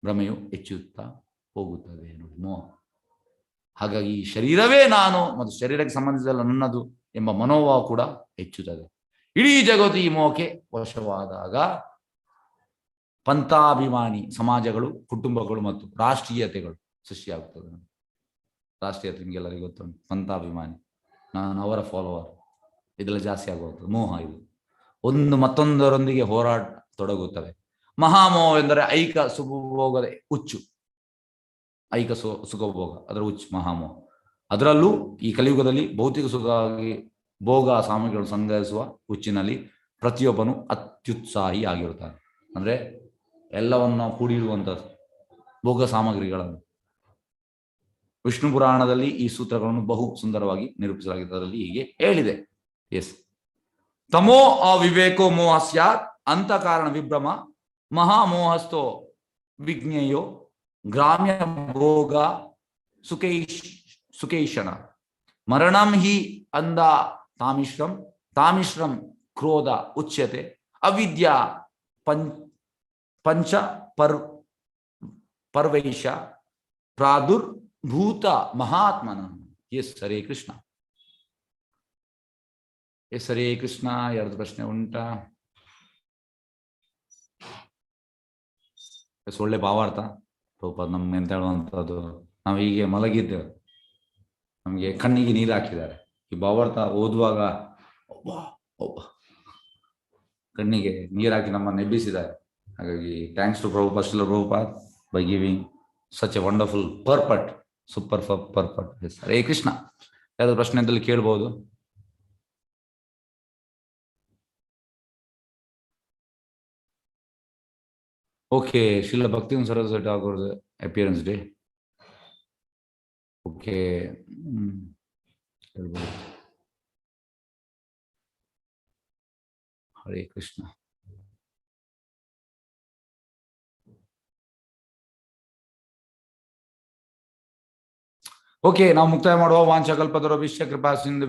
ಭ್ರಮೆಯು ಹೆಚ್ಚುತ್ತಾ ಹೋಗುತ್ತದೆ ನೋಡಿ, ಮೋಹ. ಹಾಗಾಗಿ ಈ ಶರೀರವೇ ನಾನು ಮತ್ತು ಶರೀರಕ್ಕೆ ಸಂಬಂಧಿಸಿದ ನನ್ನದು ಎಂಬ ಮನೋಭಾವ ಕೂಡ ಹೆಚ್ಚುತ್ತದೆ. ಇಡೀ ಜಗತ್ತು ಈ ಮೋಹಕ್ಕೆ ವಶವಾದಾಗ ಪಂಥಾಭಿಮಾನಿ ಸಮಾಜಗಳು, ಕುಟುಂಬಗಳು ಮತ್ತು ರಾಷ್ಟ್ರೀಯತೆಗಳು ಸೃಷ್ಟಿಯಾಗುತ್ತದೆ. ರಾಷ್ಟ್ರೀಯತೆ ನಿಮಗೆಲ್ಲರಿಗೂ ಗೊತ್ತುಂಟು, ಪಂಥಾಭಿಮಾನಿ, ನಾನು ಅವರ ಫಾಲೋವರ್, ಇದೆಲ್ಲ ಜಾಸ್ತಿ ಆಗುತ್ತದೆ. ಮೋಹ ಇದು ಒಂದು ಮತ್ತೊಂದರೊಂದಿಗೆ ಹೋರಾಟ ತೊಡಗುತ್ತವೆ. ಮಹಾಮೋಹವೆಂದರೆ ಐಕ ಸುಖಭೋಗದ ಹುಚ್ಚು, ಐಕ ಸುಖಭೋಗ ಅದರ ಹುಚ್ಚು ಮಹಾಮೋಹ. ಅದರಲ್ಲೂ ಈ ಕಲಿಯುಗದಲ್ಲಿ ಭೌತಿಕ ಸುಖವಾಗಿ ಭೋಗ ಸಾಮಗ್ರಿಗಳು ಸಂಗ್ರಹಿಸುವ ಹುಚ್ಚಿನಲ್ಲಿ ಪ್ರತಿಯೊಬ್ಬನು ಅತ್ಯುತ್ಸಾಹಿ ಆಗಿರುತ್ತಾನೆ. ಅಂದರೆ ಎಲ್ಲವನ್ನ ಕೂಡಿಡುವಂಥ ಭೋಗ ಸಾಮಗ್ರಿಗಳನ್ನು. ವಿಷ್ಣು ಪುರಾಣದಲ್ಲಿ ಈ ಸೂತ್ರಗಳನ್ನು ಬಹು ಸುಂದರವಾಗಿ ನಿರೂಪಿಸಲಾಗಿದೆ. ಅದರಲ್ಲಿ ಹೀಗೆ ಹೇಳಿದೆ. ಎಸ್, ತಮೋ ಅವಿವೇಕೋ ಮೋಹ ಸ್ಯಾತ್ ಅಂತ ಕಾರಣ ವಿಭ್ರಮ ಮಹಾಮೋಹಸ್ಥೋ ವಿಜ್ಞೇಯೋ ಗ್ರಾಮ್ಯ ಭೋಗ ಸುಖೇಶಣ ಮರಣಂ ಹಿ ಅಂದ ತಾಮಿಶ್ರಂ ಕ್ರೋಧ ಉಚ್ಯತೆ ಅವಿದ್ಯಾ ಪಂಚ ಪರ್ವೈಷ ಪ್ರಾದುರ್ಭೂತ ಮಹಾತ್ಮನ. ಎಸ್, ಹರೇ ಕೃಷ್ಣ. ಎಸ್, ಹರೇ ಕೃಷ್ಣ. ಎರಡು ಪ್ರಶ್ನೆ ಉಂಟಾ? ಎಸ್, ಒಳ್ಳೆ ಭಾವಾರ್ಥ ರೂಪ. ನಮ್ಗೆ ಎಂತ ಹೇಳುವಂಥದ್ದು, ನಾವು ಹೀಗೆ ಮಲಗಿದ್ದೇವೆ, ನಮಗೆ ಕಣ್ಣಿಗೆ ನೀರು ಹಾಕಿದ್ದಾರೆ. ಈ ಭಾವಾರ್ಥ ಓದುವಾಗ ಕಣ್ಣಿಗೆ ನೀರು ಹಾಕಿ ನಮ್ಮನ್ನು ಎಬ್ಬಿಸಿದ್ದಾರೆ. ಹಾಗಾಗಿ thanks to Prabhupada, Srila Prabhupada, by giving such a wonderful purpose, super purpose. Yes, Hare Krishna. ಯಾವ್ದು ಪ್ರಶ್ನೆಯಲ್ಲಿ ಕೇಳ್ಬೋದು? Okay, Srila Bhakti Saraswati Thakur appearance day. Okay, ಹೇಳ್ಬೋದು. ಹರೇ ಕೃಷ್ಣ. ಓಕೆ, ನಾವು ಮುಕ್ತಾಯ ಮಾಡುವ. ವಾಂಚಕಲ್ಪತರು ವಿಶ್ವ ಕೃಪಾ ಸಿಂಧು